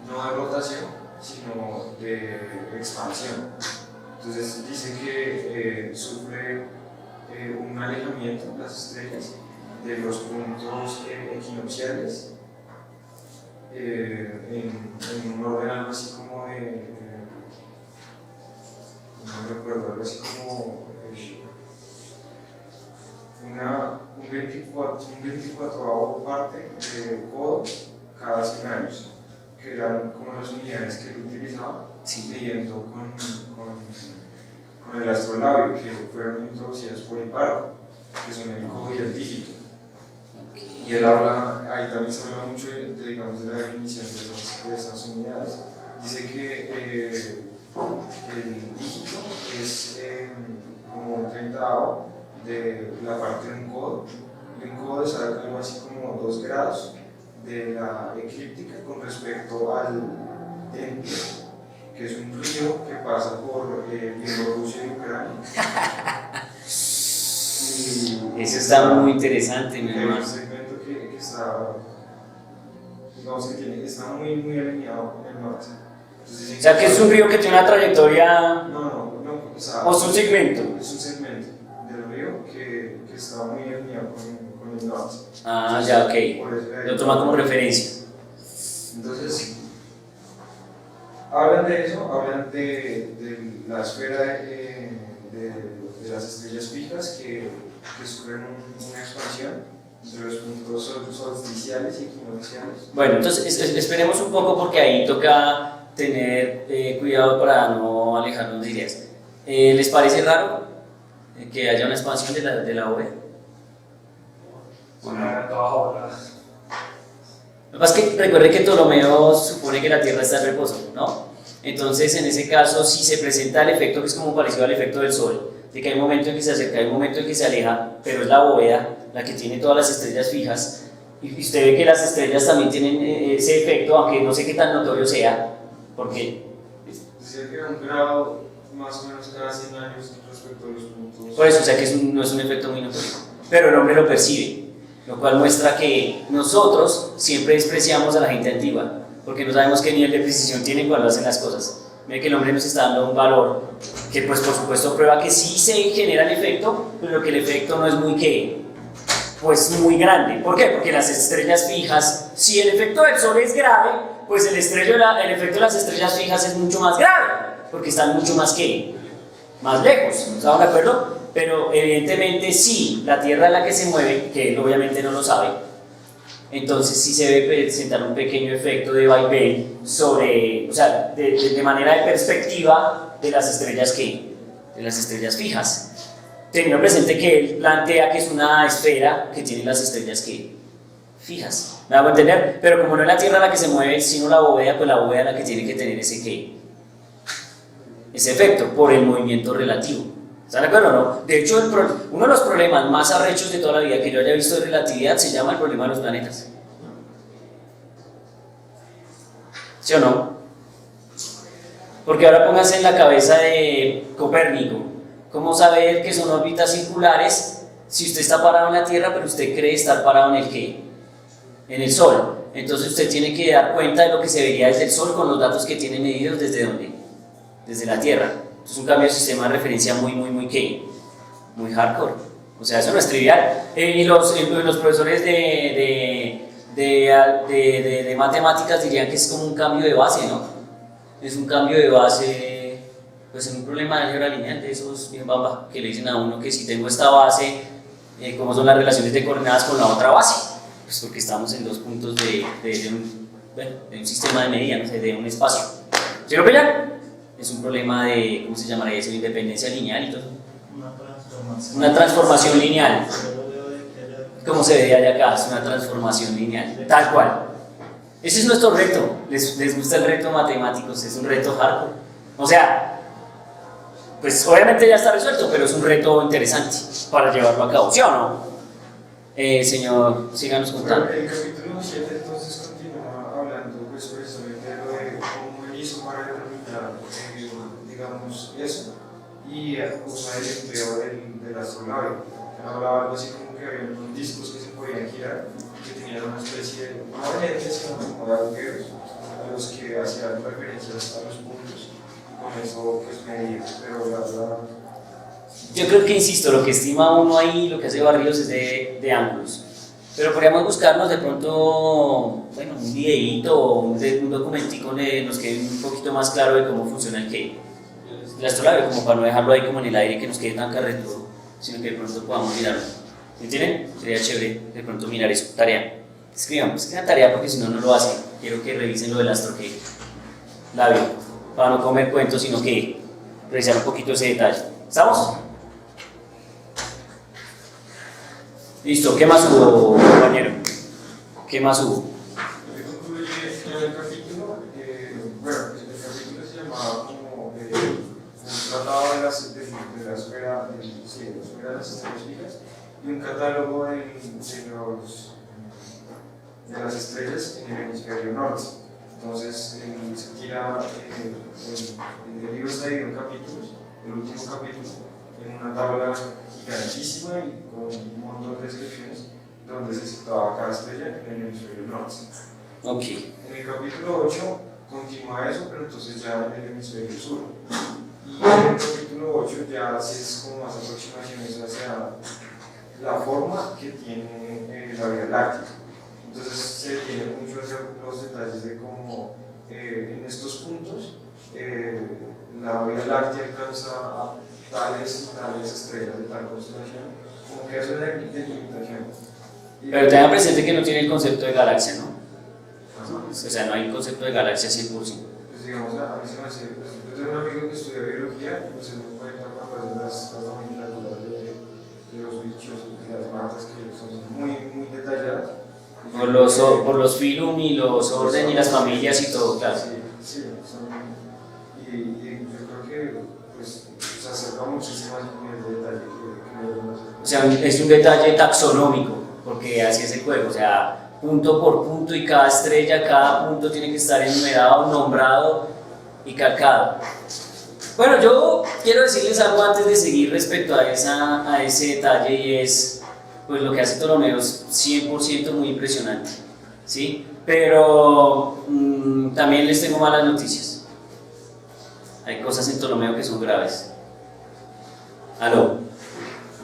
no de rotación, sino de expansión. Entonces dice que sufre un alejamiento, las estrellas, de los puntos equinocciales en un orden algo así como no recuerdo, algo así como un 24avo parte de codo cada 100 años, que eran como las unidades que él utilizaba, midiendo con el astrolabio, que fueron introducidas por Hiparco, que son el codo y el dígito. Y él habla, ahí también se habla mucho digamos, de la definición de esas unidades. Dice que el dígito es como un 30avo de la parte de un codo, y un codo es algo así como 2 grados de la eclíptica con respecto al Dnieper, que es un río que pasa por Bielorrusia y Ucrania. Eso está muy interesante, mi hermano. Es un segmento que está, digamos que está muy alineado en el norte. Entonces, o sea, que es un río que tiene una trayectoria. No, o es un segmento. Es un segmento del río que está muy alineado con el norte. Ah, ya, ok. Lo toma como referencia. Entonces, hablan de eso, hablan de la esfera de las estrellas fijas que sufren una expansión entre los puntos solsticiales y equinocciales. Bueno, entonces esperemos un poco porque ahí toca tener cuidado para no alejarnos de ideas. ¿Les parece raro que haya una expansión de la OVE? Lo que pasa es que recuerde que Ptolomeo supone que la Tierra está en reposo, ¿no? Entonces, en ese caso, si se presenta el efecto que es como parecido al efecto del Sol, de que hay un momento en que se acerca, hay un momento en que se aleja, pero es la bóveda la que tiene todas las estrellas fijas, y usted ve que las estrellas también tienen ese efecto, aunque no sé qué tan notorio sea, porque... Decía que un grado más o menos cada 100 años respecto a los puntos... Por eso, o sea que no es un efecto muy notorio, pero el hombre lo percibe, lo cual muestra que nosotros siempre despreciamos a la gente antigua, porque no sabemos qué nivel de precisión tienen cuando hacen las cosas. Mire que el hombre nos está dando un valor que pues por supuesto prueba que sí se genera el efecto, pero que el efecto no es pues muy grande. ¿Por qué? Porque las estrellas fijas, si el efecto del Sol es grave, pues el efecto de las estrellas fijas es mucho más grave, porque están mucho más lejos, ¿estamos de acuerdo? pero evidentemente sí, la Tierra es la que se mueve, que él obviamente no lo sabe, entonces sí se debe presentar un pequeño efecto de vaivén sobre, o sea, de manera de perspectiva de las estrellas de las estrellas fijas. Teniendo presente que él plantea que es una esfera que tiene las estrellas fijas. ¿Me hago entender? Pero como no es la Tierra la que se mueve, sino la bóveda, pues la bóveda es la que tiene que tener ese efecto por el movimiento relativo. ¿Están de acuerdo o no? De hecho, uno de los problemas más arrechos de toda la vida que yo haya visto de relatividad se llama el problema de los planetas. ¿Sí o no? Porque ahora pónganse en la cabeza de Copérnico. ¿Cómo saber que son órbitas circulares si usted está parado en la Tierra, pero usted cree estar parado en el qué? En el Sol. Entonces usted tiene que dar cuenta de lo que se vería desde el Sol con los datos que tiene medidos desde ¿dónde? Desde la Tierra. Es un cambio de sistema de referencia muy hardcore. O sea, eso no es trivial. Y los profesores de matemáticas dirían que es como un cambio de base, ¿no? Es un cambio de base, pues en un problema de álgebra lineal de esos bien bamba, que le dicen a uno que si tengo esta base, ¿cómo son las relaciones de coordenadas con la otra base? Pues porque estamos en dos puntos de un sistema de medida, no sé, de un espacio. ¿Sí lo pillan? Es un problema de, ¿cómo se llamaría eso? Independencia lineal y todo. Una transformación lineal. ¿Cómo se ve allá acá? Es una transformación lineal, tal cual. Ese es nuestro reto. ¿Les gusta el reto matemáticos? Es un reto hardcore. O sea, pues obviamente ya está resuelto, pero es un reto interesante para llevarlo a cabo, ¿sí o no? Señor, síganos contando. El capítulo 7 entonces continúa hablando pues precisamente de lo de cómo él hizo para determinar, digamos, eso, y usa el empleo del astronave. Él hablaba algo así como que había unos discos que se podían girar, que tenían una especie de, no de lentes, sino como de agujeros, a los que hacían referencias a los puntos, y con eso pues medía, pero la verdad... Yo creo que, insisto, lo que estima uno ahí, lo que hace Barrios es de ángulos. Pero podríamos buscarnos de pronto, bueno, un videíto o un documentico donde nos quede un poquito más claro de cómo funciona el astrolabe, como para no dejarlo ahí como en el aire que nos quede tan carretudo, sino que de pronto podamos mirarlo. ¿Entienden? Sería chévere de pronto mirar eso. Tarea. Escriban tarea porque si no, no lo hacen. Quiero que revisen lo del astrolabio, para no comer cuentos, sino que revisar un poquito ese detalle. ¿Estamos? Listo, ¿qué más hubo, compañero? ¿Qué más hubo? Concluye el capítulo, bueno, el capítulo se llamaba como un tratado de la esfera de las estrellas fijas y un catálogo de las estrellas en el hemisferio norte. Entonces, se tira, el libro está dividido en capítulos, el último capítulo, en una tabla gigantísima y con un montón de descripciones donde se situaba cada estrella en el hemisferio norte. Ok. En el capítulo 8 continúa eso, pero entonces ya en el hemisferio sur. Y en el capítulo 8 ya es como más aproximaciones hacia la forma que tiene la Vía Láctea. Entonces se tiene mucho hacia los detalles de cómo en estos puntos la Vía Láctea alcanza a tales estrellas de tal constelación, como que eso es de limitación. Pero tengan presente que no tiene el concepto de galaxia, ¿no? O sea, no hay un concepto de galaxia 100%. Pues digamos, a mí se me hace, yo tengo un amigo que estudia biología y pues él me cuenta cuando hace las nomenclaturas de los bichos y las matas que son muy detalladas. Por los filum y los orden y las familias y todo, claro. Sí, y yo creo que pues, se acerca muchísimo al nivel de detalle que los demás. O sea, es un detalle taxonómico, porque así es el juego, o sea, punto por punto y cada estrella, cada punto tiene que estar enumerado, nombrado y calcado. Bueno, yo quiero decirles algo antes de seguir respecto a ese detalle y es, pues lo que hace Ptolomeo es 100% muy impresionante, ¿sí? Pero también les tengo malas noticias. Hay cosas en Ptolomeo que son graves. ¿Aló?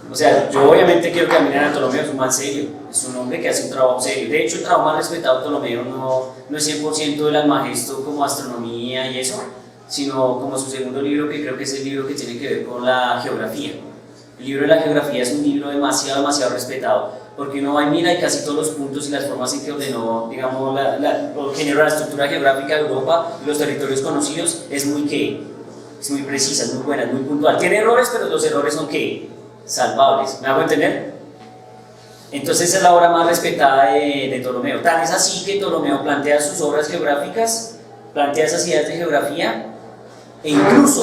O sea, yo obviamente quiero que miren a Ptolomeo, es un man serio, es un hombre que hace un trabajo serio. De hecho, el trabajo más respetado de Ptolomeo no es 100% del Almagesto como astronomía y eso, sino como su segundo libro, que creo que es el libro que tiene que ver con la geografía. El libro de la geografía es un libro demasiado respetado, porque uno va y mira y casi todos los puntos y las formas en que ordenó, digamos, o generó la estructura geográfica de Europa y los territorios conocidos es muy precisa, es muy buena, es muy puntual. Tiene errores, pero los errores son salvables. ¿Me hago entender? Entonces es la obra más respetada de Ptolomeo. Tan es así que Ptolomeo plantea sus obras geográficas, plantea esas ideas de geografía, e incluso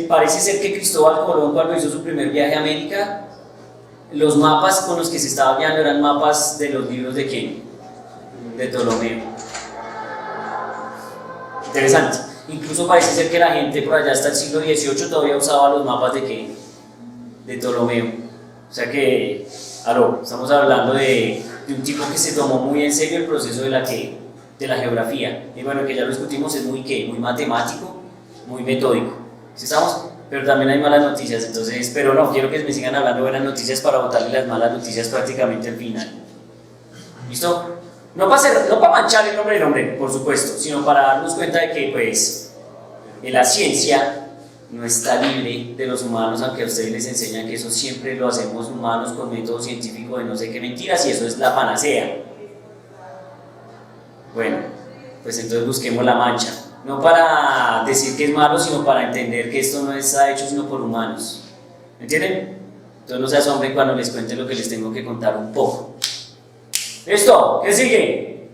parece ser que Cristóbal Colón, cuando hizo su primer viaje a América, los mapas con los que se estaba guiando eran mapas de los libros de ¿quién? De Ptolomeo. Interesante. Incluso parece ser que la gente por allá hasta el siglo XVIII todavía usaba los mapas de ¿qué? De Ptolomeo. O sea que, estamos hablando de un tipo que se tomó muy en serio el proceso de la geografía. Y bueno, que ya lo discutimos, es muy matemático, muy metódico. ¿Sí estamos? Pero también hay malas noticias, entonces, pero no, quiero que me sigan hablando de buenas noticias para botarle las malas noticias prácticamente al final. ¿Listo? No para manchar el nombre del hombre, por supuesto, sino para darnos cuenta de que, pues, la ciencia no está libre de los humanos, aunque a ustedes les enseñan que eso siempre lo hacemos humanos con método científico de no sé qué mentiras, y eso es la panacea. Bueno, pues entonces busquemos la mancha. No para decir que es malo, sino para entender que esto no está hecho sino por humanos. ¿Entienden? Entonces no se asombren cuando les cuente lo que les tengo que contar un poco. ¿Listo? ¿Qué sigue?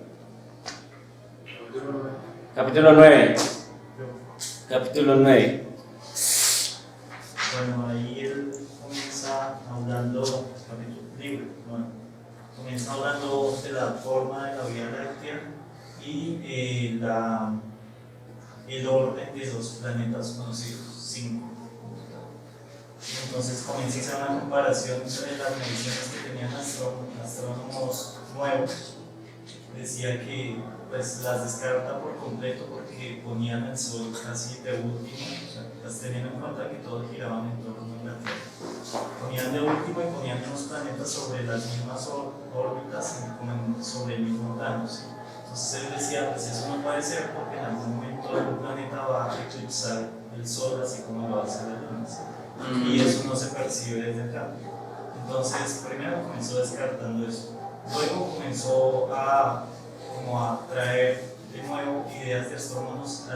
Capítulo 9. Capítulo 9. Bueno, ahí él comienza hablando, comienza hablando de la forma de la Vía Láctea y el orden de los planetas conocidos, 5. Entonces comienza a hacer una comparación entre las mediciones que tenían astrónomos nuevos. Decía que pues, las descarta por completo porque ponían el Sol casi de último, o sea, las tenían en cuenta que todos giraban en torno a la Tierra. Ponían de último y ponían los planetas sobre las mismas órbitas, como sobre el mismo plano. ¿Sí? Entonces él decía, pues eso no puede ser porque en algún momento el planeta va a eclipsar el Sol así como lo hace la Luna, ¿sí? Y eso no se percibe desde acá. Entonces primero comenzó descartando eso, luego comenzó a traer de nuevo ideas de astrónomos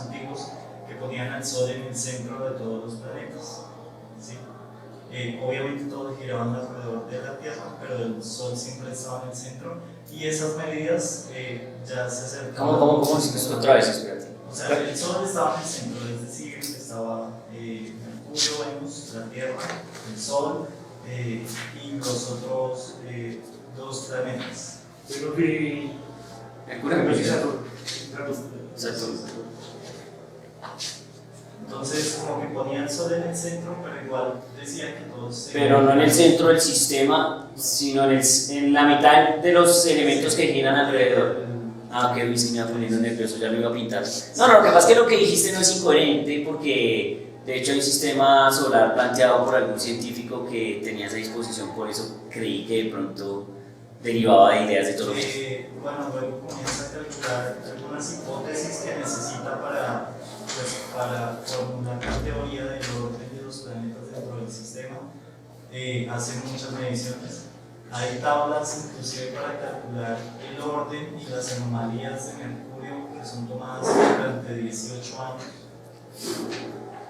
antiguos que ponían al Sol en el centro de todos los planetas, ¿sí? Obviamente todos giraban alrededor de la Tierra, pero el Sol siempre estaba en el centro y esas medidas ya se acercaban. ¿Cómo es esto otra vez? Espérate. O sea, el Sol estaba en el centro, es decir, estaba Mercurio, Venus, la Tierra, el Sol y los otros 2 planetas. Pero que Mercurio, Saturno. Entonces, como que ponía el Sol en el centro, pero igual decía que todos... pero no en el centro del sistema, sino en la mitad de los elementos que giran alrededor. Ah, ok, sí me iba poniendo nervioso, ya lo iba a pintar. No, lo que pasa es que lo que dijiste no es incoherente porque de hecho hay un sistema solar planteado por algún científico que tenía esa disposición, por eso creí que de pronto derivaba de ideas de Ptolomeo. Bueno, luego comienza a calcular algunas hipótesis que necesita para formular la teoría del orden de los planetas dentro del sistema. Hace muchas mediciones. Hay tablas inclusive para calcular el orden y las anomalías de Mercurio que son tomadas durante 18 años.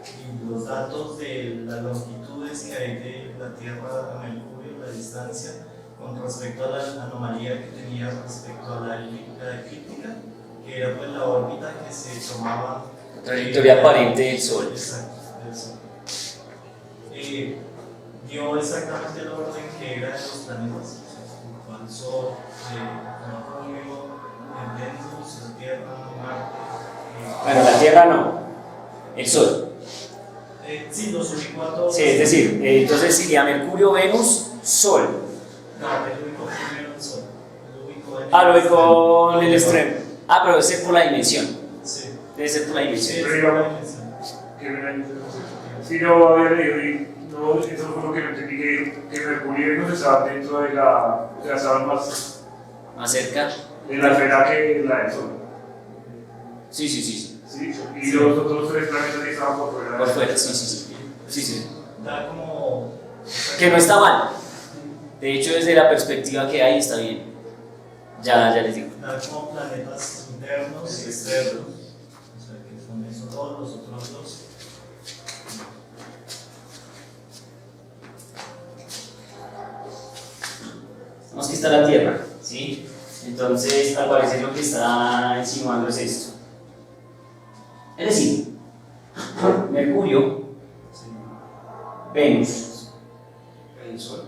Y los datos de las longitudes que hay de la Tierra a Mercurio, la distancia, con respecto a la anomalía que tenía respecto a la eclíptica, que era pues la órbita que se tomaba. Trayectoria aparente del Sol. Exacto, del Sol. Dio exactamente el orden que era de los planetas, el Sol, Mercurio, Venus, la Tierra, Marte. Bueno, la Tierra no, el Sol. Sí, los ubicó a todos. Sí, es decir, entonces sería Mercurio, Venus, Sol. No, él ubicó primero el Sol. Lo ubicó en el extremo. Pero debe ser por la dimensión. Sí. Debe ser por la dimensión. Sí, Pero digamos, que sí, yo había leído y no, eso fue lo que no entendí, que Mercurio y Venus estaban dentro de estaban más cerca de la esfera que la del Sol. Sí. Sí, y los otros 3 planetas estaban por fuera. Por fuera, sí. da como... Que no está mal. De hecho, desde la perspectiva que hay, está bien. Ya les digo. Da como planetas internos y externos. O sea, que son esos todos los otros dos. Vamos que está la Tierra, ¿sí? Entonces, al parecer lo que está insinuando es esto. Es decir, Mercurio, Venus. El Sol.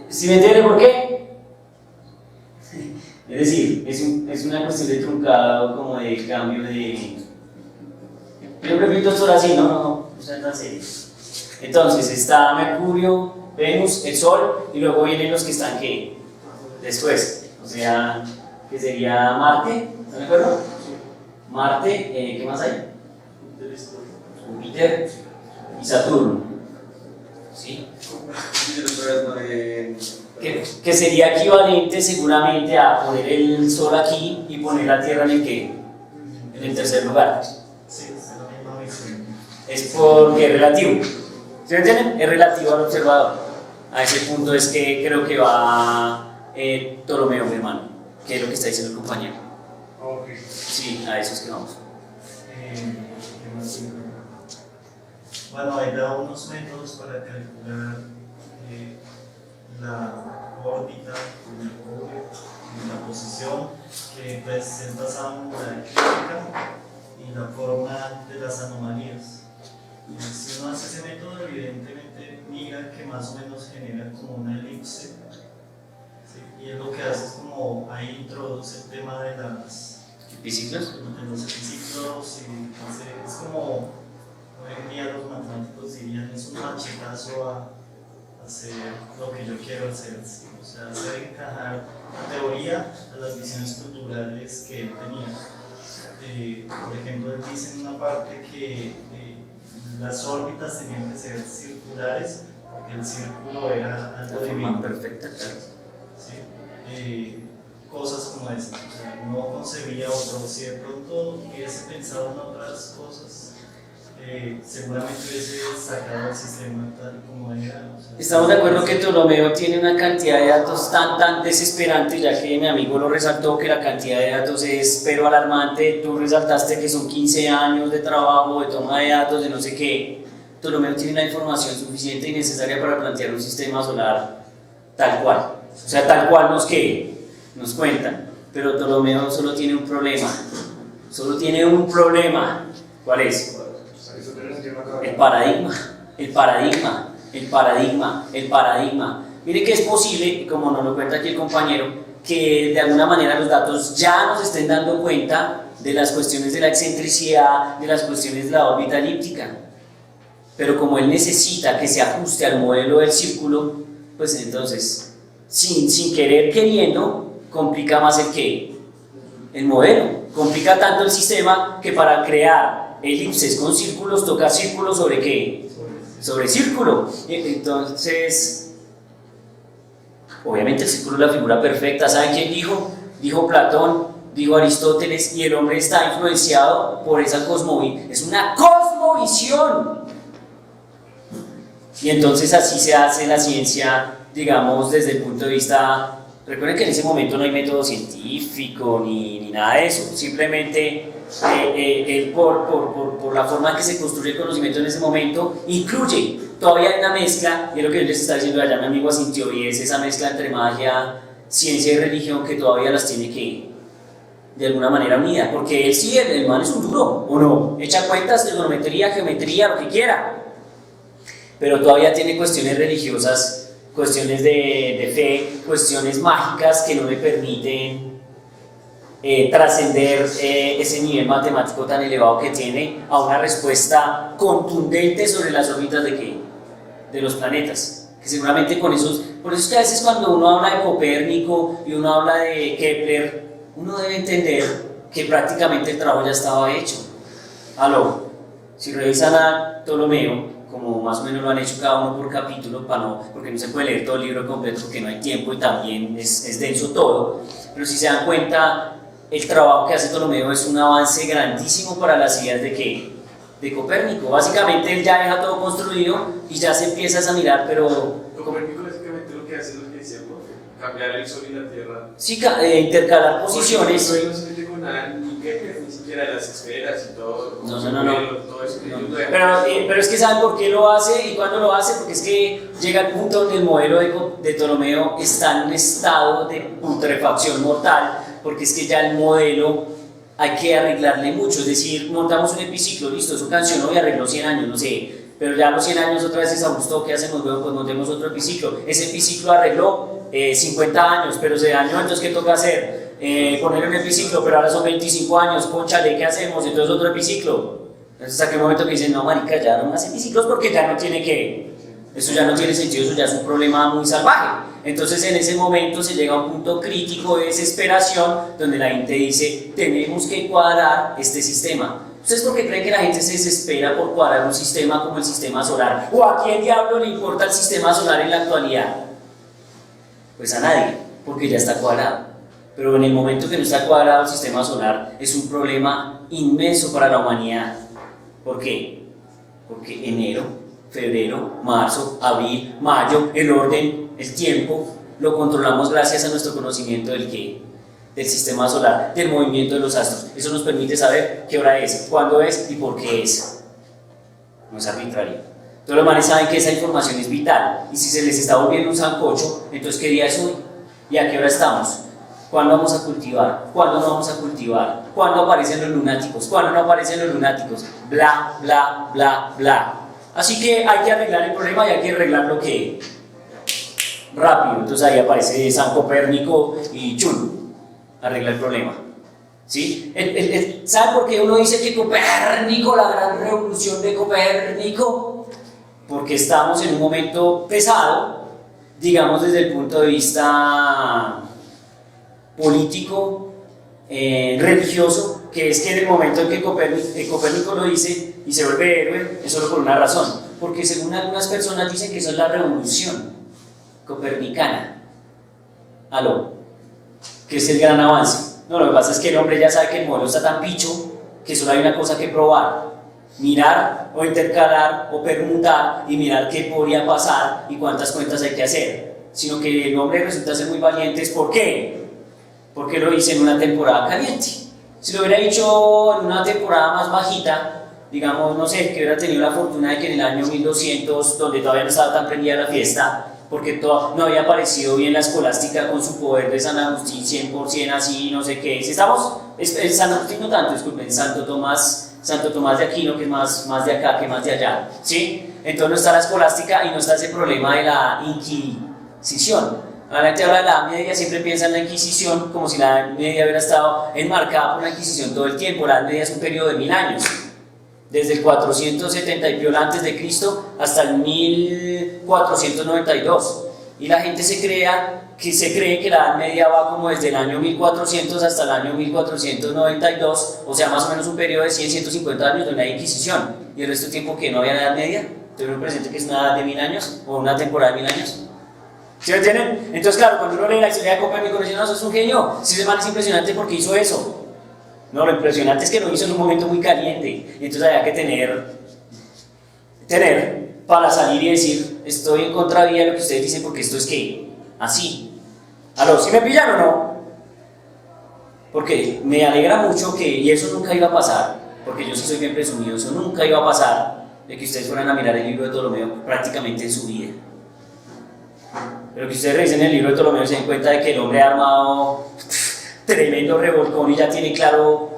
¿Sí me entiende por qué? Es decir, es una cuestión de truncado, como de cambio de... Yo prefiero esto así, no sea tan serio. Entonces, está Mercurio, Venus, el Sol, y luego vienen los que están, ¿qué? Después, o sea, que sería Marte, ¿están de acuerdo? Marte, ¿qué más hay? Júpiter y Saturno, ¿sí? Que sería equivalente seguramente a poner el Sol aquí y poner la Tierra en el ¿qué? En el tercer lugar. Sí, es la misma visión. Es porque es relativo. ¿Sí me entienden? Es relativo al observador. A ese punto es que creo que va Ptolomeo, mi hermano, que es lo que está diciendo el compañero. Ok. Sí, a eso es que vamos. ¿Qué más digo? Bueno, ahí da unos métodos para calcular la órbita de Mercurio y la posición, que pues, es basado en la eclíptica y la forma de las anomalías. Si uno hace ese método, evidentemente mira que más o menos genera como una elipse, ¿sí? Y es lo que hace es como ahí introduce el tema de ¿Biciclos? de los epiciclos y entonces es como hoy en día los matemáticos dirían es un machetazo a hacer lo que yo quiero hacer, ¿sí? O sea, hacer encajar la teoría a las visiones culturales que él tenía. Por ejemplo, él dice en una parte que las órbitas tenían que ser circulares porque el círculo era algo divino. Perfecta, claro. ¿Sí? Cosas como esa, o sea, no concebía otro, si de pronto hubiese pensado en otras cosas, seguramente hubiese sacado el sistema tal como era. O sea, Estamos de acuerdo que Ptolomeo tiene una cantidad de datos tan desesperante, ya que mi amigo lo resaltó que la cantidad de datos es pero alarmante. Tú resaltaste que son 15 años de trabajo, de toma de datos, de no sé qué. Ptolomeo tiene la información suficiente y necesaria para plantear un sistema solar tal cual. O sea, tal cual nos cuentan. Pero Ptolomeo solo tiene un problema. Solo tiene un problema. ¿Cuál es? El paradigma. Mire que es posible, como nos lo cuenta aquí el compañero, que de alguna manera los datos ya nos estén dando cuenta de las cuestiones de la excentricidad, de las cuestiones de la órbita elíptica. Pero como él necesita que se ajuste al modelo del círculo, pues entonces, sin querer queriendo, complica más el modelo. Complica tanto el sistema que para crear elipses con círculos toca círculo sobre ¿qué? Sobre círculo. Entonces, obviamente el círculo es la figura perfecta. ¿Saben quién dijo? Dijo Platón, dijo Aristóteles, y el hombre está influenciado por esa cosmovisión. Es una cosmovisión. Y entonces así se hace la ciencia, digamos, desde el punto de vista... Recuerden que en ese momento no hay método científico ni nada de eso, simplemente por la forma en que se construye el conocimiento en ese momento, incluye, todavía hay una mezcla, y es lo que yo les estaba diciendo allá, mi amigo asintió, y es esa mezcla entre magia, ciencia y religión que todavía las tiene que, de alguna manera, unida, porque él sí, el man es un duro, ¿o no? Echa cuentas, trigonometría, geometría, lo que quiera, pero todavía tiene cuestiones religiosas, cuestiones de fe, cuestiones mágicas que no le permiten trascender ese nivel matemático tan elevado que tiene a una respuesta contundente sobre las órbitas de los planetas. Que seguramente con esos, por eso es que a veces cuando uno habla de Copérnico y uno habla de Kepler, uno debe entender que prácticamente el trabajo ya estaba hecho. Si revisan a Ptolomeo, como más o menos lo han hecho cada uno por capítulo, porque no se puede leer todo el libro completo porque no hay tiempo y también es denso todo, pero si se dan cuenta, el trabajo que hace Ptolomeo es un avance grandísimo para las ideas de Copérnico. Básicamente él ya deja todo construido y ya se empieza a mirar, pero Copérnico básicamente lo que hace es lo que decíamos, cambiar el sol y la tierra. sí, intercalar posiciones. Porque no se mete con nada, ni que ni siquiera las esferas y todo. No. Todo eso que ellos lo dejan. Pero es que ¿saben por qué lo hace y cuándo lo hace? Porque es que llega el punto donde el modelo de Ptolomeo está en un estado de putrefacción mortal, porque es que ya el modelo hay que arreglarle mucho, es decir, montamos un epiciclo, listo, eso cancionó y arregló 100 años, no sé, pero ya a los 100 años otra vez se ajustó, ¿qué hacemos luego? Pues montemos otro epiciclo, ese epiciclo arregló 50 años, pero se dañó, entonces ¿qué toca hacer? Poner un epiciclo, pero ahora son 25 años, pónchale, ¿qué hacemos? Entonces otro epiciclo. Entonces a qué momento que dicen, no marica, ya no más epiciclos porque ya no tiene que, eso ya no tiene sentido, eso ya es un problema muy salvaje. Entonces en ese momento se llega a un punto crítico de desesperación donde la gente dice, tenemos que cuadrar este sistema. ¿Ustedes por qué creen que la gente se desespera por cuadrar un sistema como el sistema solar? ¿O a quién diablo le importa el sistema solar en la actualidad? Pues a nadie, porque ya está cuadrado. Pero en el momento que no está cuadrado el sistema solar es un problema inmenso para la humanidad. ¿Por qué? Porque enero, febrero, marzo, abril, mayo, el orden, el tiempo, lo controlamos gracias a nuestro conocimiento del sistema solar, del movimiento de los astros. Eso nos permite saber qué hora es, cuándo es y por qué es. No es arbitrario. Entonces los manes saben que esa información es vital y si se les está volviendo un sancocho, entonces ¿qué día es hoy? ¿Y a qué hora estamos? ¿Cuándo vamos a cultivar? ¿Cuándo no vamos a cultivar? ¿Cuándo aparecen los lunáticos? ¿Cuándo no aparecen los lunáticos? Bla, bla, bla, bla. Así que hay que arreglar el problema y hay que arreglarlo que rápido. Entonces ahí aparece San Copérnico y chun, arregla el problema. ¿Sí? ¿Sabe por qué uno dice que Copérnico, la gran revolución de Copérnico? Porque estamos en un momento pesado, digamos desde el punto de vista político, religioso, que es que en el momento en que Copérnico lo dice y se vuelve héroe, es solo por una razón, porque según algunas personas dicen que eso es la revolución copernicana. ¿Aló? Que es el gran avance. No, lo que pasa es que el hombre ya sabe que el modelo está tan picho que solo hay una cosa que probar, mirar o intercalar o permutar y mirar qué podría pasar y cuántas cuentas hay que hacer, sino que el hombre resulta ser muy valiente. ¿Por qué? Porque lo hice en una temporada caliente. Si lo hubiera hecho en una temporada más bajita, digamos, no sé, que hubiera tenido la fortuna de que en el año 1200, donde todavía no estaba tan prendida la fiesta, porque no había aparecido bien la escolástica con su poder de San Agustín 100% así, no sé qué. Si estamos, San Agustín no tanto, disculpen, Santo Tomás de Aquino, que es más de acá que más de allá, ¿sí? Entonces no está la escolástica y no está ese problema de la Inquisición. La gente habla de la Edad Media, siempre piensa en la Inquisición como si la Edad Media hubiera estado enmarcada por la Inquisición todo el tiempo. La Edad Media es un periodo de 1000 años, desde el 470 y piol antes de Cristo hasta el 1492. Y la gente se cree que la Edad Media va como desde el año 1400 hasta el año 1492, o sea, más o menos un periodo de 100-150 años donde hay Inquisición. Y el resto del tiempo que no había Edad Media, ¿tuvieron presente que es una edad de 1000 años o una temporada de 1000 años? ¿Sí me entienden? Entonces, claro, cuando uno lee la historia de Copérnico, dice, no, eso es un genio. Si ese man es impresionante porque hizo eso. No, lo impresionante es que lo hizo en un momento muy caliente. Y entonces había que tener para salir y decir, estoy en contravía de lo que ustedes dicen porque esto es que así. ¿Aló? ¿Sí me pillan o no? Porque me alegra mucho que, y eso nunca iba a pasar, porque yo sí soy bien presumido, eso nunca iba a pasar de que ustedes fueran a mirar el libro de Ptolomeo prácticamente en su vida. Pero que ustedes revisen el libro de Ptolomeo y se den cuenta de que el hombre ha armado tremendo revolcón y ya tiene claro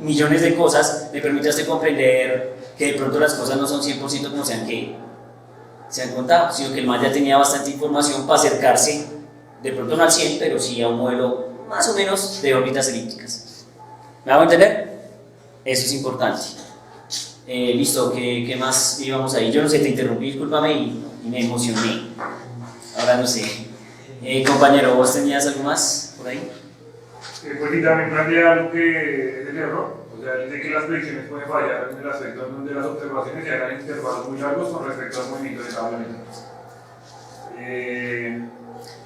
millones de cosas, le permite a usted comprender que de pronto las cosas no son 100% como se han contado, sino que el man ya tenía bastante información para acercarse, de pronto no al 100, pero sí a un modelo más o menos de órbitas elípticas. ¿Me hago entender? Eso es importante. Listo, ¿qué más íbamos ahí? Yo no sé, te interrumpí, discúlpame y me emocioné. Ahora no sé. Compañero, ¿vos tenías algo más por ahí? Pues y también plantea algo que es el error. O sea, dice que las predicciones pueden fallar en el aspecto donde las observaciones se hagan en intervalos muy largos con respecto al movimiento de cada planeta.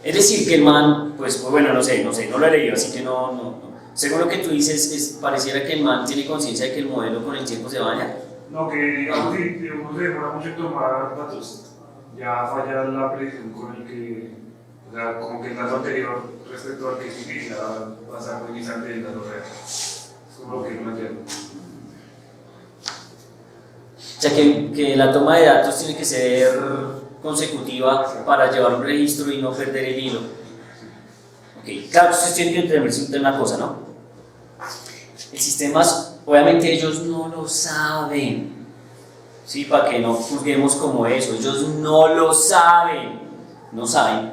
Es decir, que el man, pues bueno, no sé, no lo he leído, así que no. Según lo que tú dices, pareciera que el man tiene conciencia de que el modelo con el tiempo se vaya. No, que digamos si uno se demora mucho en tomar datos, ya falla la predicción con el que, o sea, como que el dato anterior respecto al que sigue ya va a ser muy distante del dato real. Es como lo que no entiendo. O sea que la toma de datos tiene que ser consecutiva para llevar un registro y no perder el hilo. Ok, claro, ustedes tienen que entender una cosa, ¿no? El sistema, obviamente ellos no lo saben, ¿sí? Para que no juzguemos como eso, ellos no lo saben, no saben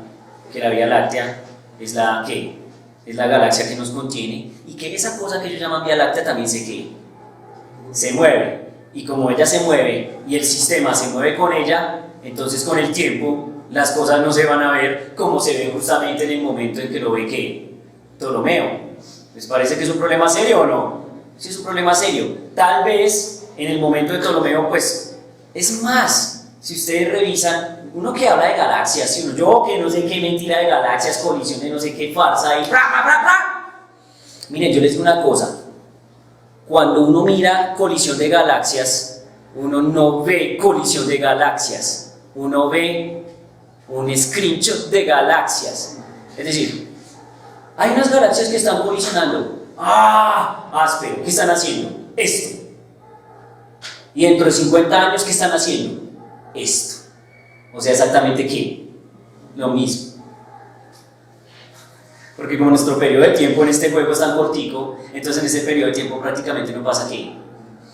que la Vía Láctea es la galaxia que nos contiene y que esa cosa que ellos llaman Vía Láctea también se mueve, y como ella se mueve y el sistema se mueve con ella, entonces con el tiempo las cosas no se van a ver como se ven justamente en el momento en que lo ve ¿qué? Ptolomeo. ¿Les parece que es un problema serio o no? Sí, es un problema serio. Tal vez en el momento de Ptolomeo, pues, es más, si ustedes revisan, uno que habla de galaxias, ¿sí? Yo que no sé qué mentira de galaxias, colisiones, no sé qué farsa, y miren, yo les digo una cosa, cuando uno mira colisión de galaxias, uno no ve colisión de galaxias, uno ve un screenshot de galaxias. Es decir, hay unas galaxias que están colisionando. ¡Ah! Áspero. ¿Qué están haciendo? Esto. Y dentro de 50 años, ¿qué están haciendo? Esto. O sea, exactamente ¿qué? Lo mismo. Porque como nuestro periodo de tiempo en este juego es tan cortico, entonces en ese periodo de tiempo prácticamente no pasa ¿qué?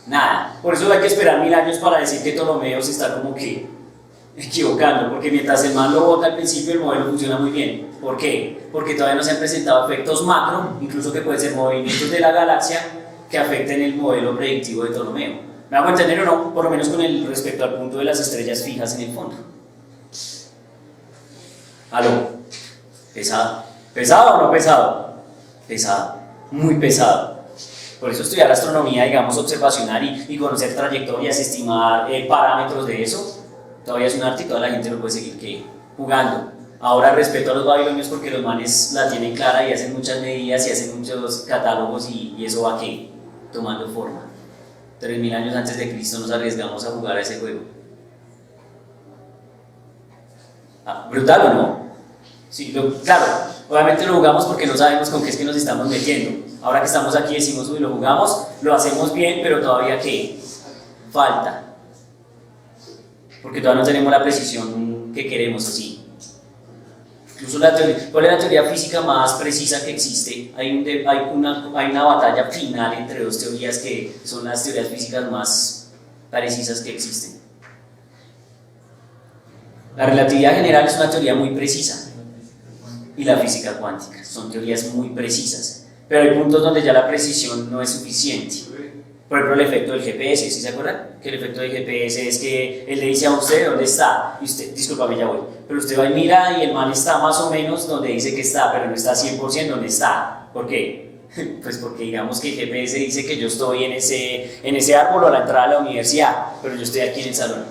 Nada. Por eso hay que esperar 1000 años para decir que Ptolomeo se está como que equivocando, porque mientras el man lo bota al principio el modelo funciona muy bien. ¿Por qué? Porque todavía no se han presentado efectos macro, incluso que pueden ser movimientos de la galaxia que afecten el modelo predictivo de Ptolomeo. ¿Me hago entender o no? Por lo menos con el respecto al punto de las estrellas fijas en el fondo. ¿Aló? ¿Pesado? ¿Pesado o no pesado? Pesado, muy pesado. Por eso estudiar astronomía, digamos, observacional y conocer trayectorias, estimar parámetros de eso, todavía es un arte y toda la gente lo puede seguir ¿qué? Jugando. Ahora respeto a los babilonios porque los manes la tienen clara y hacen muchas medidas y hacen muchos catálogos y eso va ¿qué? Tomando forma. 3000 años antes de Cristo nos arriesgamos a jugar a ese juego. ¿Brutal o no? Sí, claro, obviamente lo jugamos porque no sabemos con qué es que nos estamos metiendo. Ahora que estamos aquí decimos, uy, lo jugamos, lo hacemos bien, pero todavía ¿qué? Falta. Porque todavía no tenemos la precisión que queremos así. Incluso ¿cuál es la teoría física más precisa que existe? Hay una batalla final entre dos teorías que son las teorías físicas más precisas que existen. La relatividad general es una teoría muy precisa y la física cuántica son teorías muy precisas, pero hay puntos donde ya la precisión no es suficiente. Por ejemplo, el efecto del GPS, ¿sí se acuerdan? Que el efecto del GPS es que él le dice a usted dónde está, y usted, discúlpame, ya voy, pero usted va y mira y el man está más o menos donde dice que está, pero no está 100% donde está. ¿Por qué? Pues porque digamos que el GPS dice que yo estoy en ese árbol o a la entrada de la universidad, pero yo estoy aquí en el salón.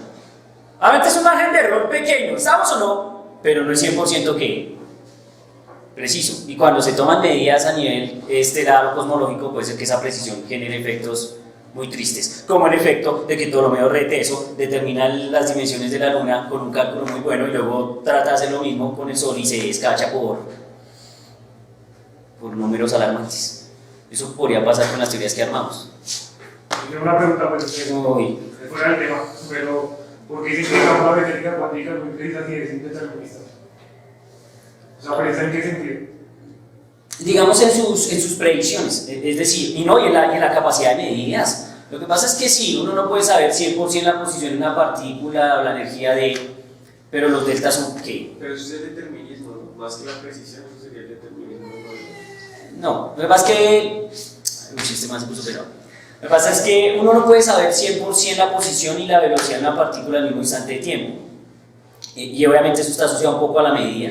A veces es un margen de error pequeño, ¿estamos o no? Pero no es 100% ¿qué? Preciso. Y cuando se toman medidas a nivel estelar o cosmológico, puede ser que esa precisión genere efectos muy tristes, como el efecto de que Ptolomeo Reteso determina las dimensiones de la Luna con un cálculo muy bueno y luego trata de hacer lo mismo con el Sol y se escacha por números alarmantes. Eso podría pasar con las teorías que armamos. Tengo una pregunta, pues, fuera del tema, pero ¿por qué dicen que la mecánica cuántica es muy precisa si es indeterminista? O sea, ¿precisa en qué sentido? Digamos en sus predicciones, es decir, y en la capacidad de medidas. Lo que pasa es que sí, uno no puede saber 100% la posición de una partícula o la energía pero los deltas son ¿qué? Pero eso es el determinismo, ¿no? Más que la precisión, eso sería el determinismo. No, lo que pasa es que... Este más se puso pesado. Lo que pasa es que uno no puede saber 100% la posición y la velocidad de una partícula al mismo instante de tiempo. Y obviamente eso está asociado un poco a la medida,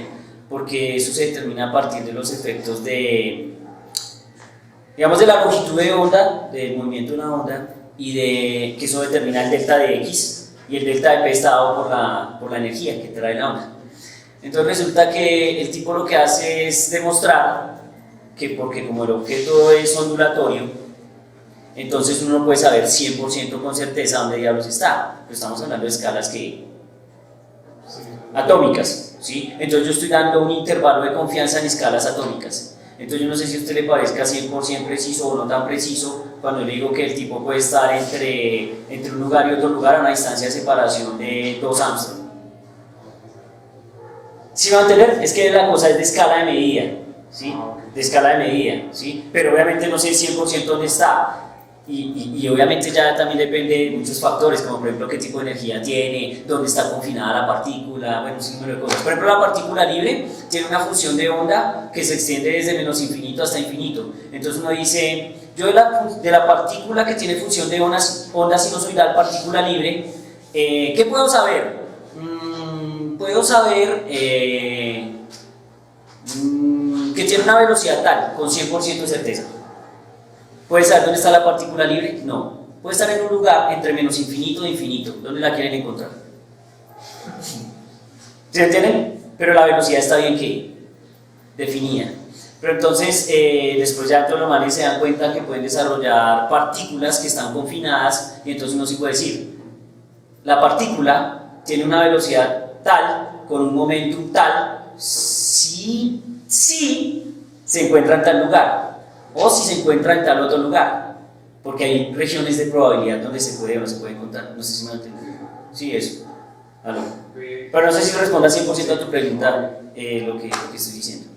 porque eso se determina a partir de los efectos de la longitud de onda, del movimiento de una onda, y que eso determina el delta de X, y el delta de P está dado por la energía que trae la onda. Entonces resulta que el tipo lo que hace es demostrar que porque como el objeto es ondulatorio, entonces uno no puede saber 100% con certeza dónde diablos está. Pero estamos hablando de escalas que atómicas, ¿sí? Entonces yo estoy dando un intervalo de confianza en escalas atómicas. Entonces yo no sé si a usted le parezca 100% preciso o no tan preciso cuando le digo que el tipo puede estar entre un lugar y otro lugar a una distancia de separación de 2 Armstrong. ¿Sí me va a entender? Es que la cosa es de escala de medida, ¿sí? De escala de medida, ¿sí? Pero obviamente no sé 100% dónde está. Y obviamente ya también depende de muchos factores, como por ejemplo qué tipo de energía tiene, dónde está confinada la partícula, bueno, un número de cosas. Por ejemplo, la partícula libre tiene una función de onda que se extiende desde menos infinito hasta infinito. Entonces uno dice, yo de la partícula que tiene función de onda sinusoidal, partícula libre, ¿qué puedo saber? Puedo saber que tiene una velocidad tal, con 100% de certeza. ¿Puede saber dónde está la partícula libre? No. Puede estar en un lugar entre menos infinito e infinito. ¿Dónde la quieren encontrar? ¿Se entienden? Pero la velocidad está bien ¿qué? Definida. Pero entonces, después ya todos los manes se dan cuenta que pueden desarrollar partículas que están confinadas y entonces uno sí puede decir, la partícula tiene una velocidad tal, con un momentum tal, si se encuentra en tal lugar. O si se encuentra en tal otro lugar, porque hay regiones de probabilidad donde se puede o no se puede encontrar. No sé si me entienden. Sí, eso. ¿Aló? Pero no sé si responda 100% a tu pregunta lo que estoy diciendo.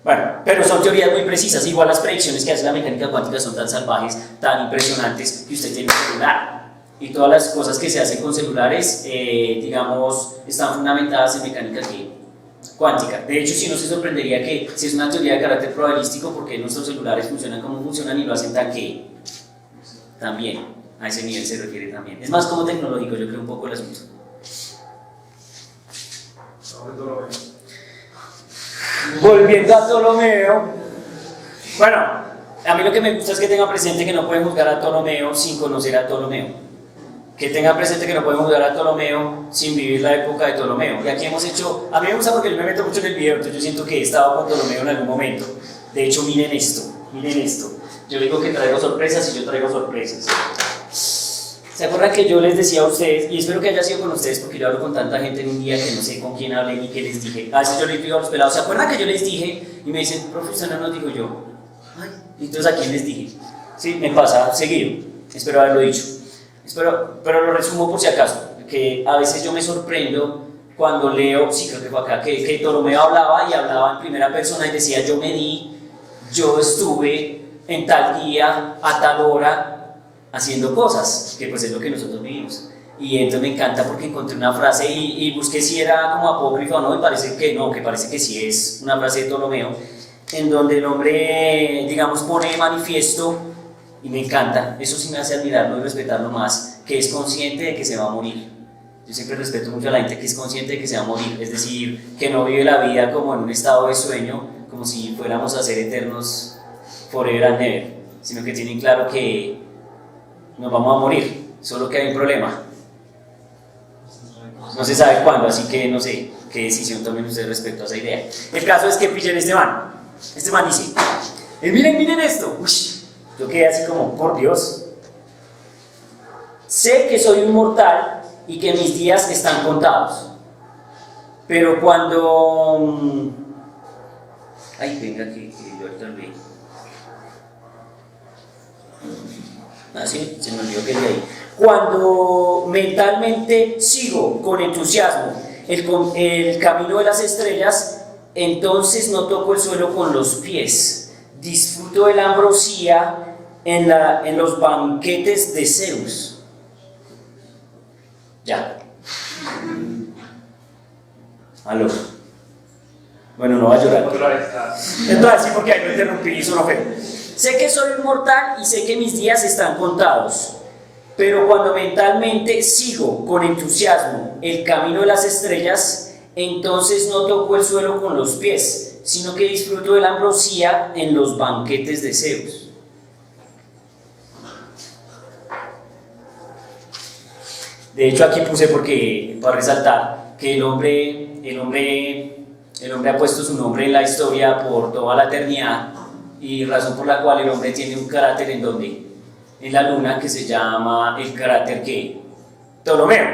Bueno, pero son teorías muy precisas. Igual las predicciones que hace la mecánica cuántica son tan salvajes, tan impresionantes, que usted tiene un celular. Y todas las cosas que se hacen con celulares, digamos, están fundamentadas en mecánica cuántica. De hecho, si no se sorprendería que si es una teoría de carácter probabilístico, porque nuestros celulares funcionan como funcionan y lo hacen tan que también a ese nivel se refiere también. Es más como tecnológico, yo creo un poco el asunto. Volviendo a Ptolomeo, bueno, a mí lo que me gusta es que tenga presente que no pueden juzgar a Ptolomeo sin conocer a Ptolomeo. Que tengan presente que no podemos juzgar a Ptolomeo sin vivir la época de Ptolomeo. Y aquí hemos hecho, a mí me gusta porque yo me meto mucho en el video, entonces yo siento que he estado con Ptolomeo en algún momento. De hecho, miren esto. Yo digo que traigo sorpresas y yo traigo sorpresas. ¿Se acuerdan que yo les decía a ustedes, y espero que haya sido con ustedes porque yo hablo con tanta gente en un día que no sé con quién hablé ni qué les dije? A veces yo les digo a los pelados, ¿se acuerdan que yo les dije? Y me dicen, profe, no nos dijo yo. Ay, entonces ¿a quién les dije? Sí, me pasa seguido, espero haberlo dicho. Pero lo resumo por si acaso, que a veces yo me sorprendo cuando leo, sí creo que fue acá, que Ptolomeo hablaba en primera persona y decía yo estuve en tal día, a tal hora, haciendo cosas, que pues es lo que nosotros vivimos. Y entonces me encanta porque encontré una frase y busqué si era como apócrifa o no, y parece que no, que parece que sí es una frase de Ptolomeo, en donde el hombre, digamos, pone de manifiesto. Y me encanta, eso sí me hace admirarlo y respetarlo más, que es consciente de que se va a morir. Yo siempre respeto mucho a la gente que es consciente de que se va a morir, es decir, que no vive la vida como en un estado de sueño, como si fuéramos a ser eternos forever and never, sino que tienen claro que nos vamos a morir, solo que hay un problema. No se sabe cuándo, así que no sé qué decisión tomen ustedes respecto a esa idea. El caso es que pillen este man dice, miren esto. Uy, yo quedé así como, por Dios. Sé que soy un mortal y que mis días están contados. Pero cuando... Ay, venga, que yo ahorita lo leí. Ah, sí, se me olvidó que leí. Cuando mentalmente sigo con entusiasmo el camino de las estrellas, entonces no toco el suelo con los pies. Disfruto de la ambrosía en los banquetes de Zeus. Ya. Aló. Bueno, no va a llorar. Entonces, sí, porque ahí lo interrumpí y sonó feo. Sé que soy un mortal y sé que mis días están contados, pero cuando mentalmente sigo con entusiasmo el camino de las estrellas, entonces no toco el suelo con los pies, sino que disfruto de la ambrosía en los banquetes de Zeus. De hecho, aquí puse porque para resaltar que el hombre ha puesto su nombre en la historia por toda la eternidad, y razón por la cual el hombre tiene un carácter en donde en la luna que se llama el cráter ¿qué? Ptolomeo.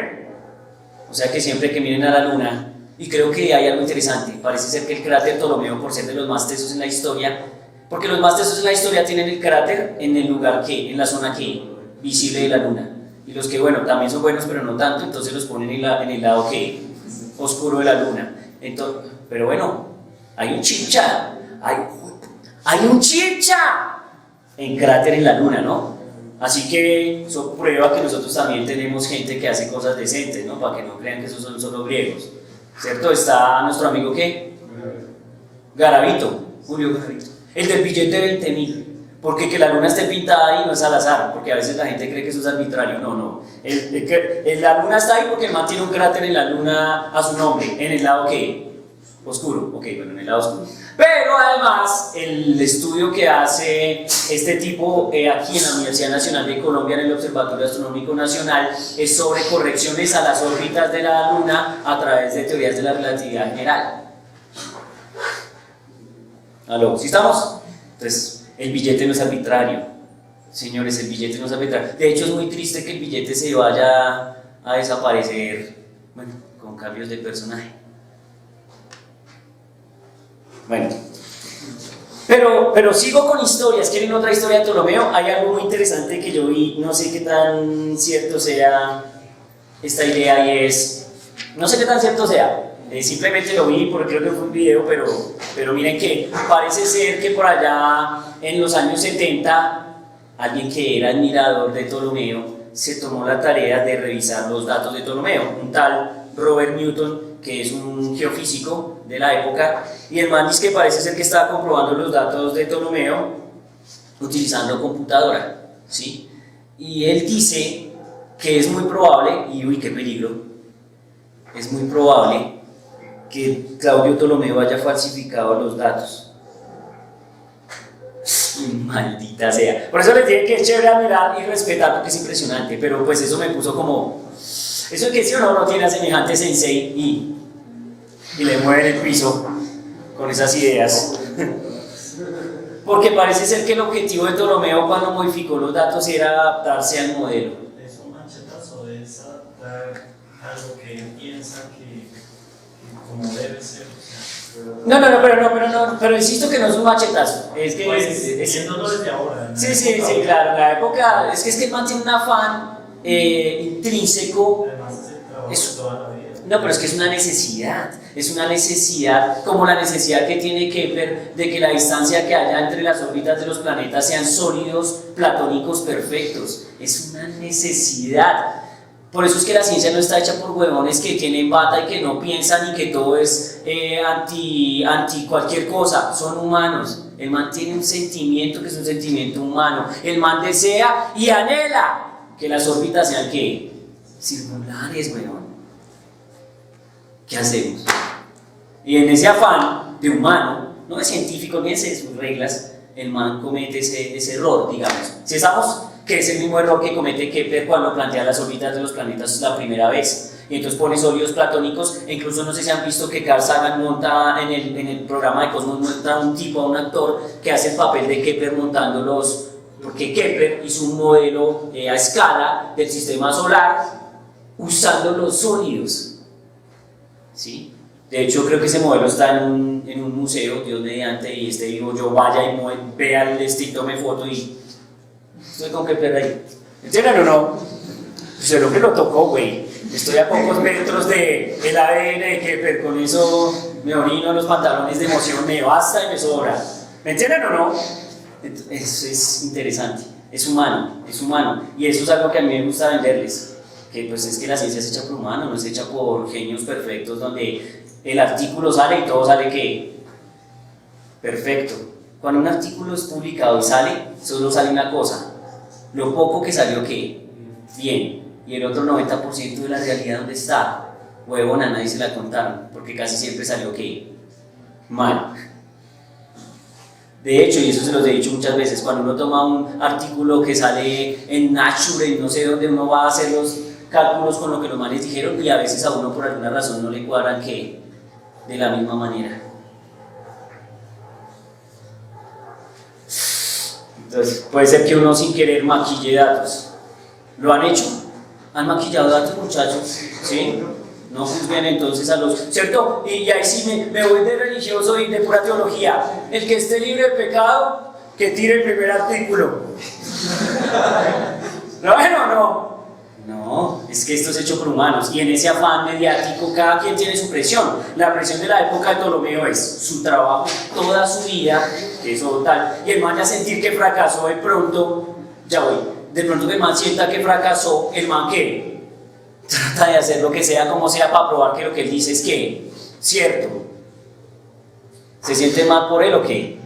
O sea que siempre que miren a la luna, y creo que hay algo interesante, parece ser que el cráter Ptolomeo, por ser de los más tesos en la historia, porque los más tesos en la historia tienen el cráter en el lugar que, en la zona que, visible de la luna. Y los que, bueno, también son buenos, pero no tanto, entonces los ponen en el lado que, oscuro de la luna. Entonces, pero bueno, hay un chicha, hay un chicha en cráter en la luna, ¿no? Así que eso prueba que nosotros también tenemos gente que hace cosas decentes, ¿no? Para que no crean que esos son solo griegos, ¿cierto? Está nuestro amigo, ¿qué? Garavito, Julio Garavito. El del billete de 20.000. Porque que la luna esté pintada ahí no es al azar, porque a veces la gente cree que eso es arbitrario. No. La luna está ahí porque el man tiene un cráter en la luna a su nombre, en el lado que oscuro. Ok, bueno, en el lado oscuro. Pero además, el estudio que hace este tipo aquí en la Universidad Nacional de Colombia, en el Observatorio Astronómico Nacional, es sobre correcciones a las órbitas de la luna a través de teorías de la relatividad general. ¿Aló? ¿Sí estamos? Entonces, el billete no es arbitrario, señores, el billete no es arbitrario. De hecho, es muy triste que el billete se vaya a desaparecer, bueno, con cambios de personaje. Bueno, pero sigo con historias. ¿Quieren otra historia de Ptolomeo? Hay algo muy interesante que yo vi, no sé qué tan cierto sea esta idea y es, no sé qué tan cierto sea. Simplemente lo vi porque creo que fue un video, pero miren que parece ser que por allá en los años 70 alguien que era admirador de Ptolomeo se tomó la tarea de revisar los datos de Ptolomeo, un tal Robert Newton, que es un geofísico de la época, y el man dice que parece ser que estaba comprobando los datos de Ptolomeo utilizando computadora, ¿sí? Y él dice que es muy probable, y uy, qué peligro, es muy probable que Claudio Ptolomeo haya falsificado los datos. Maldita sea. Por eso les dije que es chévere admirar y respetar porque es impresionante, pero pues eso me puso como... Eso es que si uno no tiene a semejante sensei y le mueve el piso con esas ideas. Porque parece ser que el objetivo de Ptolomeo cuando modificó los datos era adaptarse al modelo. Es un machetazo, es adaptar a lo que él piensa que como debe ser. Pero insisto que no es un machetazo. Es que pues, viéndolo desde ahora. Sí, claro, en la época, es que mantiene un afán intrínseco. Además, es el trabajo de toda la vida. No, pero es que es una necesidad, como la necesidad que tiene Kepler de que la distancia que haya entre las órbitas de los planetas sean sólidos platónicos perfectos. Es una necesidad. Por eso es que la ciencia no está hecha por huevones que tienen bata y que no piensan y que todo es anti cualquier cosa. Son humanos. El man tiene un sentimiento que es un sentimiento humano. El man desea y anhela que las órbitas sean ¿qué? Circulares, huevón. ¿Qué hacemos? Y en ese afán de humano, no de científico ni de sus reglas, el man comete ese error, digamos. Si estamos que es el mismo error que comete Kepler cuando plantea las órbitas de los planetas la primera vez. Y entonces pone sólidos platónicos, e incluso no sé si han visto que Carl Sagan monta en el programa de Cosmos, muestra un actor que hace el papel de Kepler montando los, porque Kepler hizo un modelo a escala del sistema solar usando los sólidos. ¿Sí? De hecho, creo que ese modelo está en un museo, Dios mediante, y digo yo, vaya y vea el tome foto y estoy con Kepler ahí. ¿Entienden o no? Pues lo que lo tocó, güey. Estoy a pocos metros del ADN de Kepler, con eso me orino en los pantalones de emoción, me basta y me sobra. ¿Me entienden o no? Eso es interesante, es humano, y eso es algo que a mí me gusta venderles, que pues es que la ciencia es hecha por humanos, no es hecha por genios perfectos donde el artículo sale y todo sale ¿qué? Perfecto. Cuando un artículo es publicado y sale, solo sale una cosa, lo poco que salió ¿qué? Bien, y el otro 90% de la realidad ¿dónde está? Huevona, nadie se la contaron, porque casi siempre salió ¿qué? Mal. De hecho, y eso se los he dicho muchas veces, cuando uno toma un artículo que sale en Nature y no sé dónde, uno va a hacer los cálculos con lo que los manes dijeron y a veces a uno por alguna razón no le cuadran que de la misma manera. Entonces, puede ser que uno sin querer maquille datos. ¿Lo han hecho? ¿Han maquillado datos, muchachos? ¿Sí? No juzguen entonces a los... ¿Cierto? Y ahí sí me voy de religioso y de pura teología. El que esté libre de pecado, que tire el primer artículo. ¿No? Bueno, no. No, es que esto es hecho por humanos y en ese afán mediático cada quien tiene su presión. La presión de la época de Ptolomeo es su trabajo, toda su vida, que eso tal, y el man ya sentir que fracasó de pronto, ya voy, de pronto que el man sienta que fracasó, el man que trata de hacer lo que sea como sea para probar que lo que él dice es que, cierto. ¿Se siente mal por él o qué?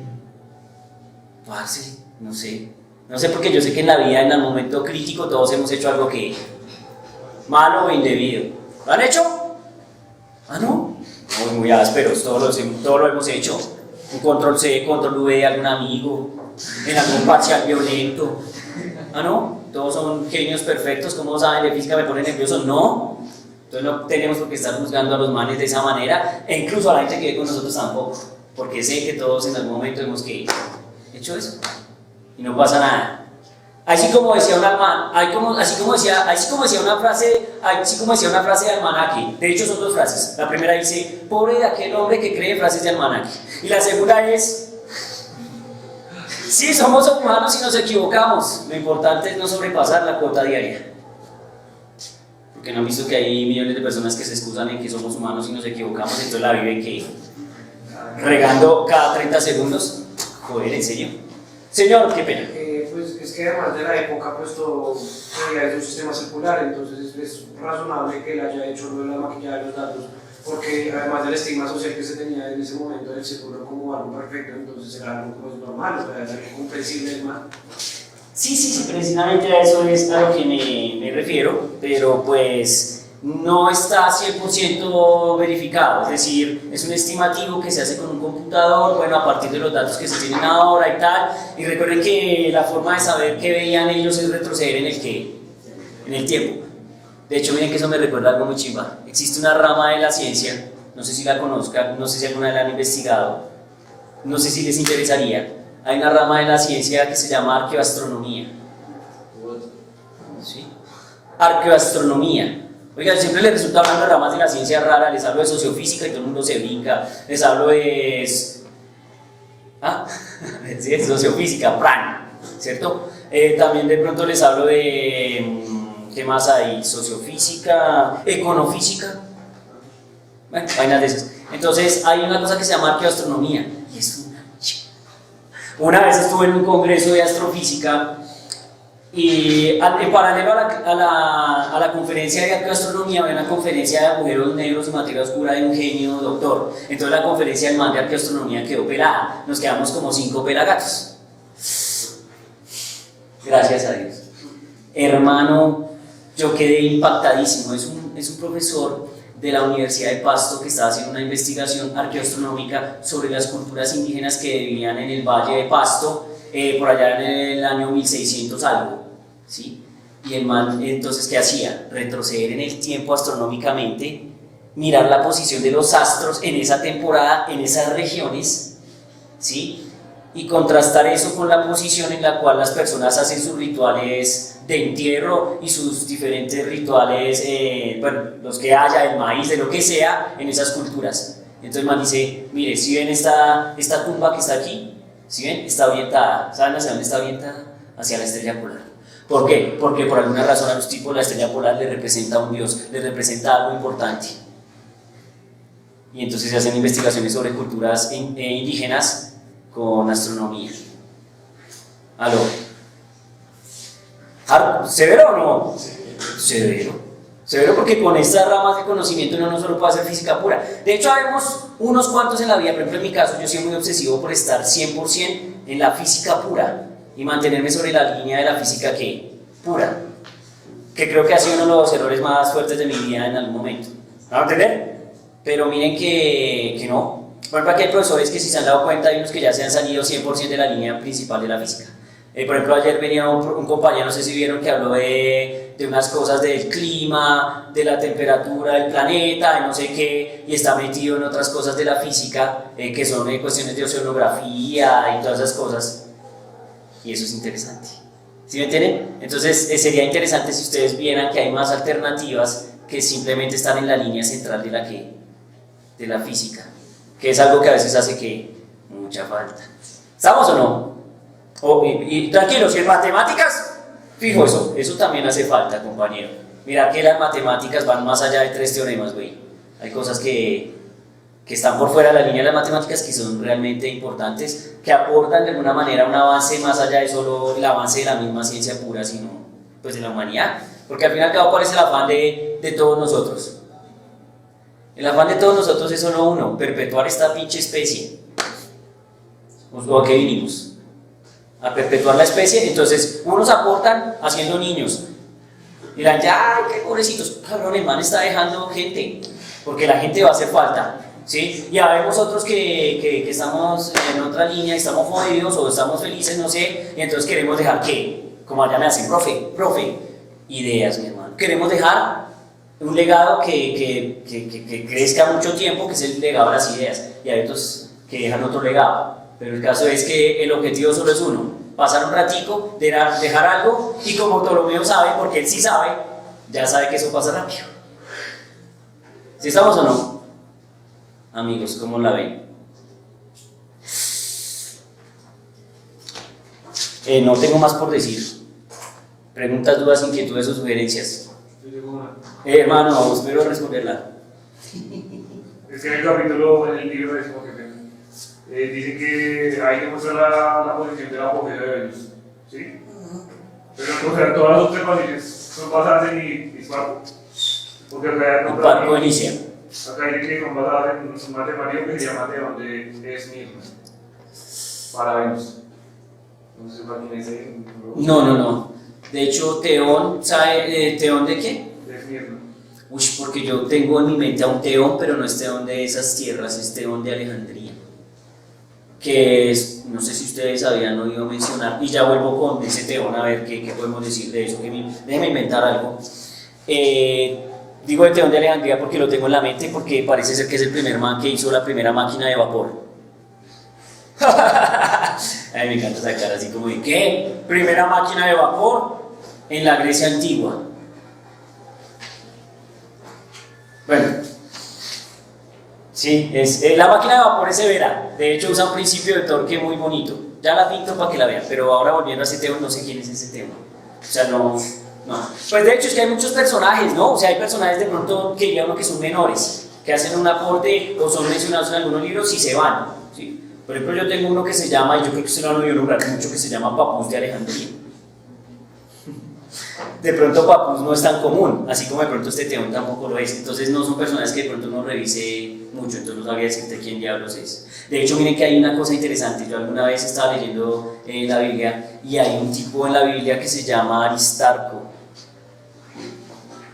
Parce, no sé. No sé, porque yo sé que en la vida, en el momento crítico, todos hemos hecho algo que malo o indebido. ¿Lo han hecho? ¿Ah, no? Muy ásperos, todos lo hemos hecho. Un control C, control V de algún amigo, en algún parcial violento. ¿Ah, no? Todos son genios perfectos, ¿cómo saben de física me ponen nervioso? No. Entonces no tenemos por qué estar juzgando a los manes de esa manera, e incluso a la gente que vive con nosotros tampoco, porque sé que todos en algún momento hemos hecho eso. Y no pasa nada. Así como decía una frase de almanaque. De hecho son dos frases. La primera dice, pobre de aquel hombre que cree frases de almanaque. Y la segunda es, sí, somos humanos y nos equivocamos. Lo importante es no sobrepasar la cuota diaria. Porque no han visto que hay millones de personas que se excusan en que somos humanos y nos equivocamos, entonces la viven que regando cada 30 segundos. Joder, ¿en serio? Señor, qué pena. Pues es que además de la época, pues todo es un sistema circular, entonces es razonable que él haya hecho lo de la maquillada de los datos, porque además del estigma social que se tenía en ese momento del círculo como algo perfecto, entonces era algo pues, normal, o sea, era algo comprensible del mal. Sí, precisamente a eso es a lo que me refiero, pero pues no está 100% verificado, es decir, es un estimativo que se hace con un computador, bueno, a partir de los datos que se tienen ahora y tal, y recuerden que la forma de saber qué veían ellos es retroceder en el tiempo. De hecho, miren que eso me recuerda algo muy chimba. Existe una rama de la ciencia, no sé si la conozcan, no sé si alguna vez la han investigado, no sé si les interesaría. Hay una rama de la ciencia que se llama arqueoastronomía. ¿Sí? Arqueoastronomía. Oigan, siempre les resulta hablando de ramas de la ciencia rara, les hablo de sociofísica y todo el mundo se brinca, les hablo de... sí, de sociofísica, ¡pran! ¿Cierto? También de pronto les hablo de... ¿qué más hay? Sociofísica, econofísica, bueno, vainas de esas. Entonces hay una cosa que se llama arqueoastronomía y es una vez estuve en un congreso de astrofísica y en paralelo a la conferencia de arqueoastronomía había una conferencia de agujeros negros y materia oscura de un genio doctor. Entonces la conferencia del man de arqueoastronomía quedó pelada, nos quedamos como 5 pelagatos. Gracias a Dios. Hermano, yo quedé impactadísimo. Es un profesor de la Universidad de Pasto que estaba haciendo una investigación arqueoastronómica sobre las culturas indígenas que vivían en el Valle de Pasto por allá en el año 1600 algo, ¿sí? Y el man, entonces, ¿qué hacía? Retroceder en el tiempo astronómicamente, mirar la posición de los astros en esa temporada, en esas regiones, ¿sí? Y contrastar eso con la posición en la cual las personas hacen sus rituales de entierro y sus diferentes rituales, bueno, los que haya, del maíz, de lo que sea, en esas culturas. Entonces man dice, mire, si ven esta tumba que está aquí, si ven, está orientada, ¿saben hacia dónde está orientada? Hacia la estrella polar. ¿Por qué? Porque por alguna razón a los tipos la estrella polar les representa a un dios, les representa algo importante. Y entonces se hacen investigaciones sobre culturas indígenas con astronomía. ¿Aló? ¿Severo o no? Severo porque con estas ramas de conocimiento uno no solo puede hacer física pura. De hecho, habemos unos cuantos en la vida, por ejemplo en mi caso, yo soy muy obsesivo por estar 100% en la física pura y mantenerme sobre la línea de la física pura, que creo que ha sido uno de los errores más fuertes de mi vida en algún momento. ¿Me van a entender? Pero miren que no. Por ejemplo, aquí hay profesores que si se han dado cuenta, hay unos que ya se han salido 100% de la línea principal de la física. Por ejemplo, ayer venía un compañero, no sé si vieron, que habló de unas cosas del clima, de la temperatura del planeta, de no sé qué, y está metido en otras cosas de la física, que son cuestiones de oceanografía y todas esas cosas. Y eso es interesante. ¿Sí me entienden? Entonces sería interesante si ustedes vieran que hay más alternativas que simplemente están en la línea central de la física, que es algo que a veces hace que mucha falta. ¿Estamos o no? Y tranquilos, y en matemáticas, fijo, eso también hace falta, compañero. Mira que las matemáticas van más allá de 3 teoremas, güey. Hay cosas que están por fuera de la línea de las matemáticas que son realmente importantes, que aportan de alguna manera un avance más allá de solo el avance de la misma ciencia pura, sino pues de la humanidad. Porque al fin y al cabo, ¿cuál es el afán de todos nosotros? El afán de todos nosotros es solo uno: perpetuar esta pinche especie. ¿O a qué vinimos? A perpetuar la especie. Entonces, unos aportan haciendo niños. Dirán, ya, ay, qué pobrecitos. Cabrón, el man está dejando gente, porque la gente va a hacer falta. ¿Sí? Y habemos otros que estamos en otra línea, estamos jodidos o estamos felices, no sé, y entonces queremos dejar ¿qué? Como allá me hacen, profe, ideas, mi hermano. Queremos dejar un legado que crezca mucho tiempo, que es el legado de las ideas, y hay otros que dejan otro legado, pero el caso es que el objetivo solo es uno: pasar un ratico, dejar algo, y como Ptolomeo sabe, porque él sí sabe, ya sabe que eso pasa rápido. ¿Sí estamos o no? Amigos, ¿cómo la ven? No tengo más por decir. Preguntas, dudas, inquietudes o sugerencias. Hermano, espero responderla. Es que en el capítulo, en el libro, dice que ahí demuestra la posición del apogeo de Venus, ¿sí? Pero, o sea, todas las observaciones son basadas en Hisparco. Porque acá El Parco de Nicea. Acá dice que son basadas en un matemático que se llama Teón de Esmirna para Venus. No sé para quién es ese. No. De hecho, Teón, ¿sabe Teón de qué? De Esmirna. Uy, porque yo tengo en mi mente a un Teón, pero no es Teón de esas tierras, es Teón de Alejandría. Que es, no sé si ustedes habían oído mencionar, y ya vuelvo con ese Teón a ver qué podemos decir de eso. Déjenme inventar algo. Digo de Teón de Alejandría porque lo tengo en la mente, porque parece ser que es el primer man que hizo la primera máquina de vapor. A mí me encanta esa cara así como de ¿qué? Primera máquina de vapor en la Grecia antigua. Bueno, sí, la máquina de vapor es severa. De hecho usa un principio de torque muy bonito. Ya la pinto para que la vean, pero ahora volviendo a ese tema, no sé quién es ese tema. O sea, no. Pues de hecho es que hay muchos personajes, ¿no? O sea, hay personajes de pronto que diría uno que son menores, que hacen un aporte o son mencionados en algunos libros y se van, ¿sí? Por ejemplo, yo tengo uno que se llama, y yo creo que se lo han oído nombrar mucho, que se llama Papus de Alejandría. De pronto Papus no es tan común, así como de pronto este Teón tampoco lo es. Entonces no son personajes que de pronto no revise mucho, entonces no sabría decirte quién diablos es. De hecho, miren que hay una cosa interesante. Yo alguna vez estaba leyendo la Biblia y hay un tipo en la Biblia que se llama Aristarco.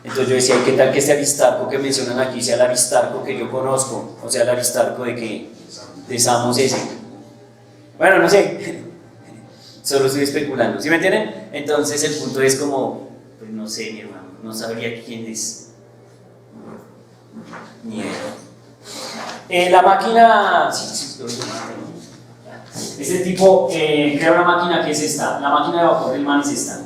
Entonces yo decía, ¿qué tal que este Aristarco que mencionan aquí sea el Aristarco que yo conozco? O sea, el Aristarco de Samos ese. Bueno, no sé, solo estoy especulando, ¿sí me entienden? Entonces el punto es como, pues no sé, mi hermano, no sabría quién es. Ni idea. La máquina, este tipo crea una máquina que es esta, la máquina de vapor del man es esta.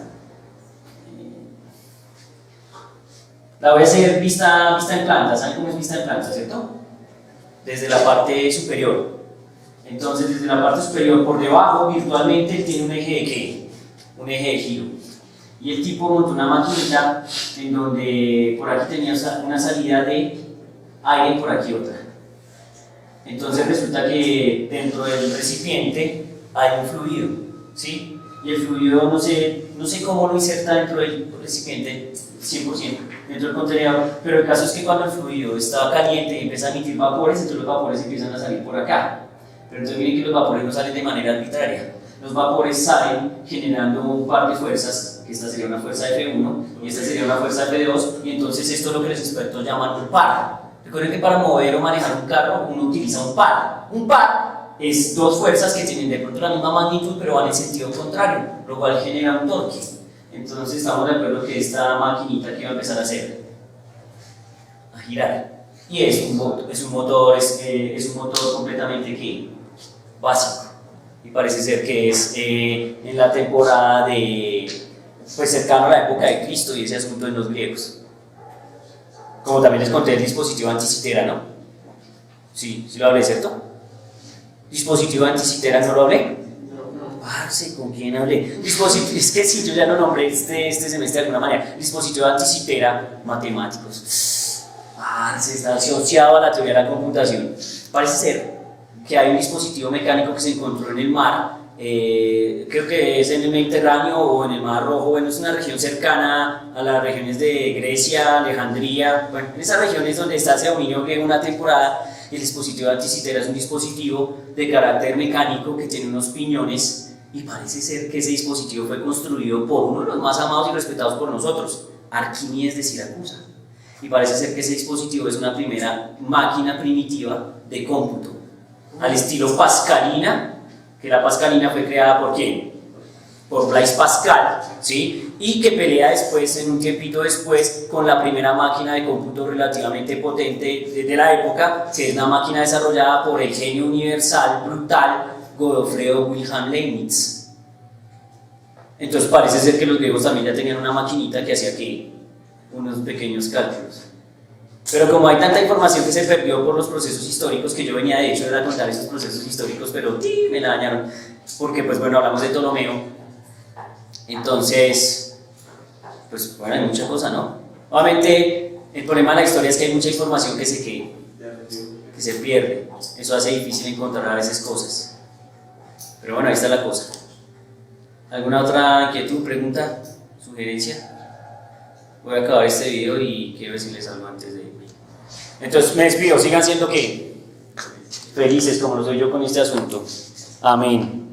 La voy a hacer vista en planta. ¿Saben cómo es vista en planta, cierto? Desde la parte superior. Entonces, desde la parte superior por debajo, virtualmente tiene un eje de ¿qué? Un eje de giro. Y el tipo montó una maquinita en donde por aquí tenía una salida de aire y por aquí otra. Entonces resulta que dentro del recipiente hay un fluido, ¿sí? Y el fluido no sé cómo lo inserta dentro del recipiente 100%, dentro del contenedor, pero el caso es que cuando el fluido está caliente y empieza a emitir vapores, entonces los vapores empiezan a salir por acá. Pero entonces miren que los vapores no salen de manera arbitraria. Los vapores salen generando un par de fuerzas, que esta sería una fuerza F1 y esta sería una fuerza F2, y entonces esto es lo que los expertos llaman un par. Recuerden que para mover o manejar un carro uno utiliza un par. Un par es dos fuerzas que tienen de pronto la misma magnitud pero van en sentido contrario, lo cual genera un torque. Entonces estamos de acuerdo que esta maquinita que va a empezar a hacer, a girar, y es un motor completamente ¿qué? Básico. y parece ser que es en la temporada de, pues cercano a la época de Cristo y ese asunto en los griegos. Como también les conté el dispositivo anticitera, ¿no? Sí, sí lo hablé, ¿cierto? Dispositivo anticitera, ¿no lo hablé? Parce, ¿con quién hablé? Es que sí, yo ya lo nombré este semestre de alguna manera. Dispositivo anticitera, matemáticos. Parce, está asociado a la teoría de la computación. Parece ser que hay un dispositivo mecánico que se encontró en el mar, creo que es en el Mediterráneo o en el Mar Rojo, bueno, es una región cercana a las regiones de Grecia, Alejandría, bueno, en esas regiones donde está ese dominio griego una temporada. El dispositivo anticitera es un dispositivo de carácter mecánico que tiene unos piñones y parece ser que ese dispositivo fue construido por uno de los más amados y respetados por nosotros, Arquímedes de Siracusa. Y parece ser que ese dispositivo es una primera máquina primitiva de cómputo, al estilo pascalina, que la pascalina fue creada ¿por quién? Por Blaise Pascal, ¿sí? Y que pelea después, en un tiempito después, con la primera máquina de cómputo relativamente potente de la época, que es una máquina desarrollada por el genio universal, brutal, Godofredo Wilhelm Leibniz. Entonces parece ser que los griegos también ya tenían una maquinita que hacía aquí unos pequeños cálculos. Pero como hay tanta información que se perdió por los procesos históricos, que yo venía de hecho a contar esos procesos históricos, pero me la dañaron, porque pues bueno, hablamos de Ptolomeo, entonces, pues bueno, hay mucha cosa, ¿no? Obviamente, el problema de la historia es que hay mucha información que se pierde, eso hace difícil encontrar a veces cosas, pero bueno, ahí está la cosa. ¿Alguna otra inquietud, pregunta, sugerencia? Voy a acabar este video y quiero decirles algo antes de irme. Entonces me despido, sigan siendo ¿qué? Felices como lo soy yo con este asunto. Amén.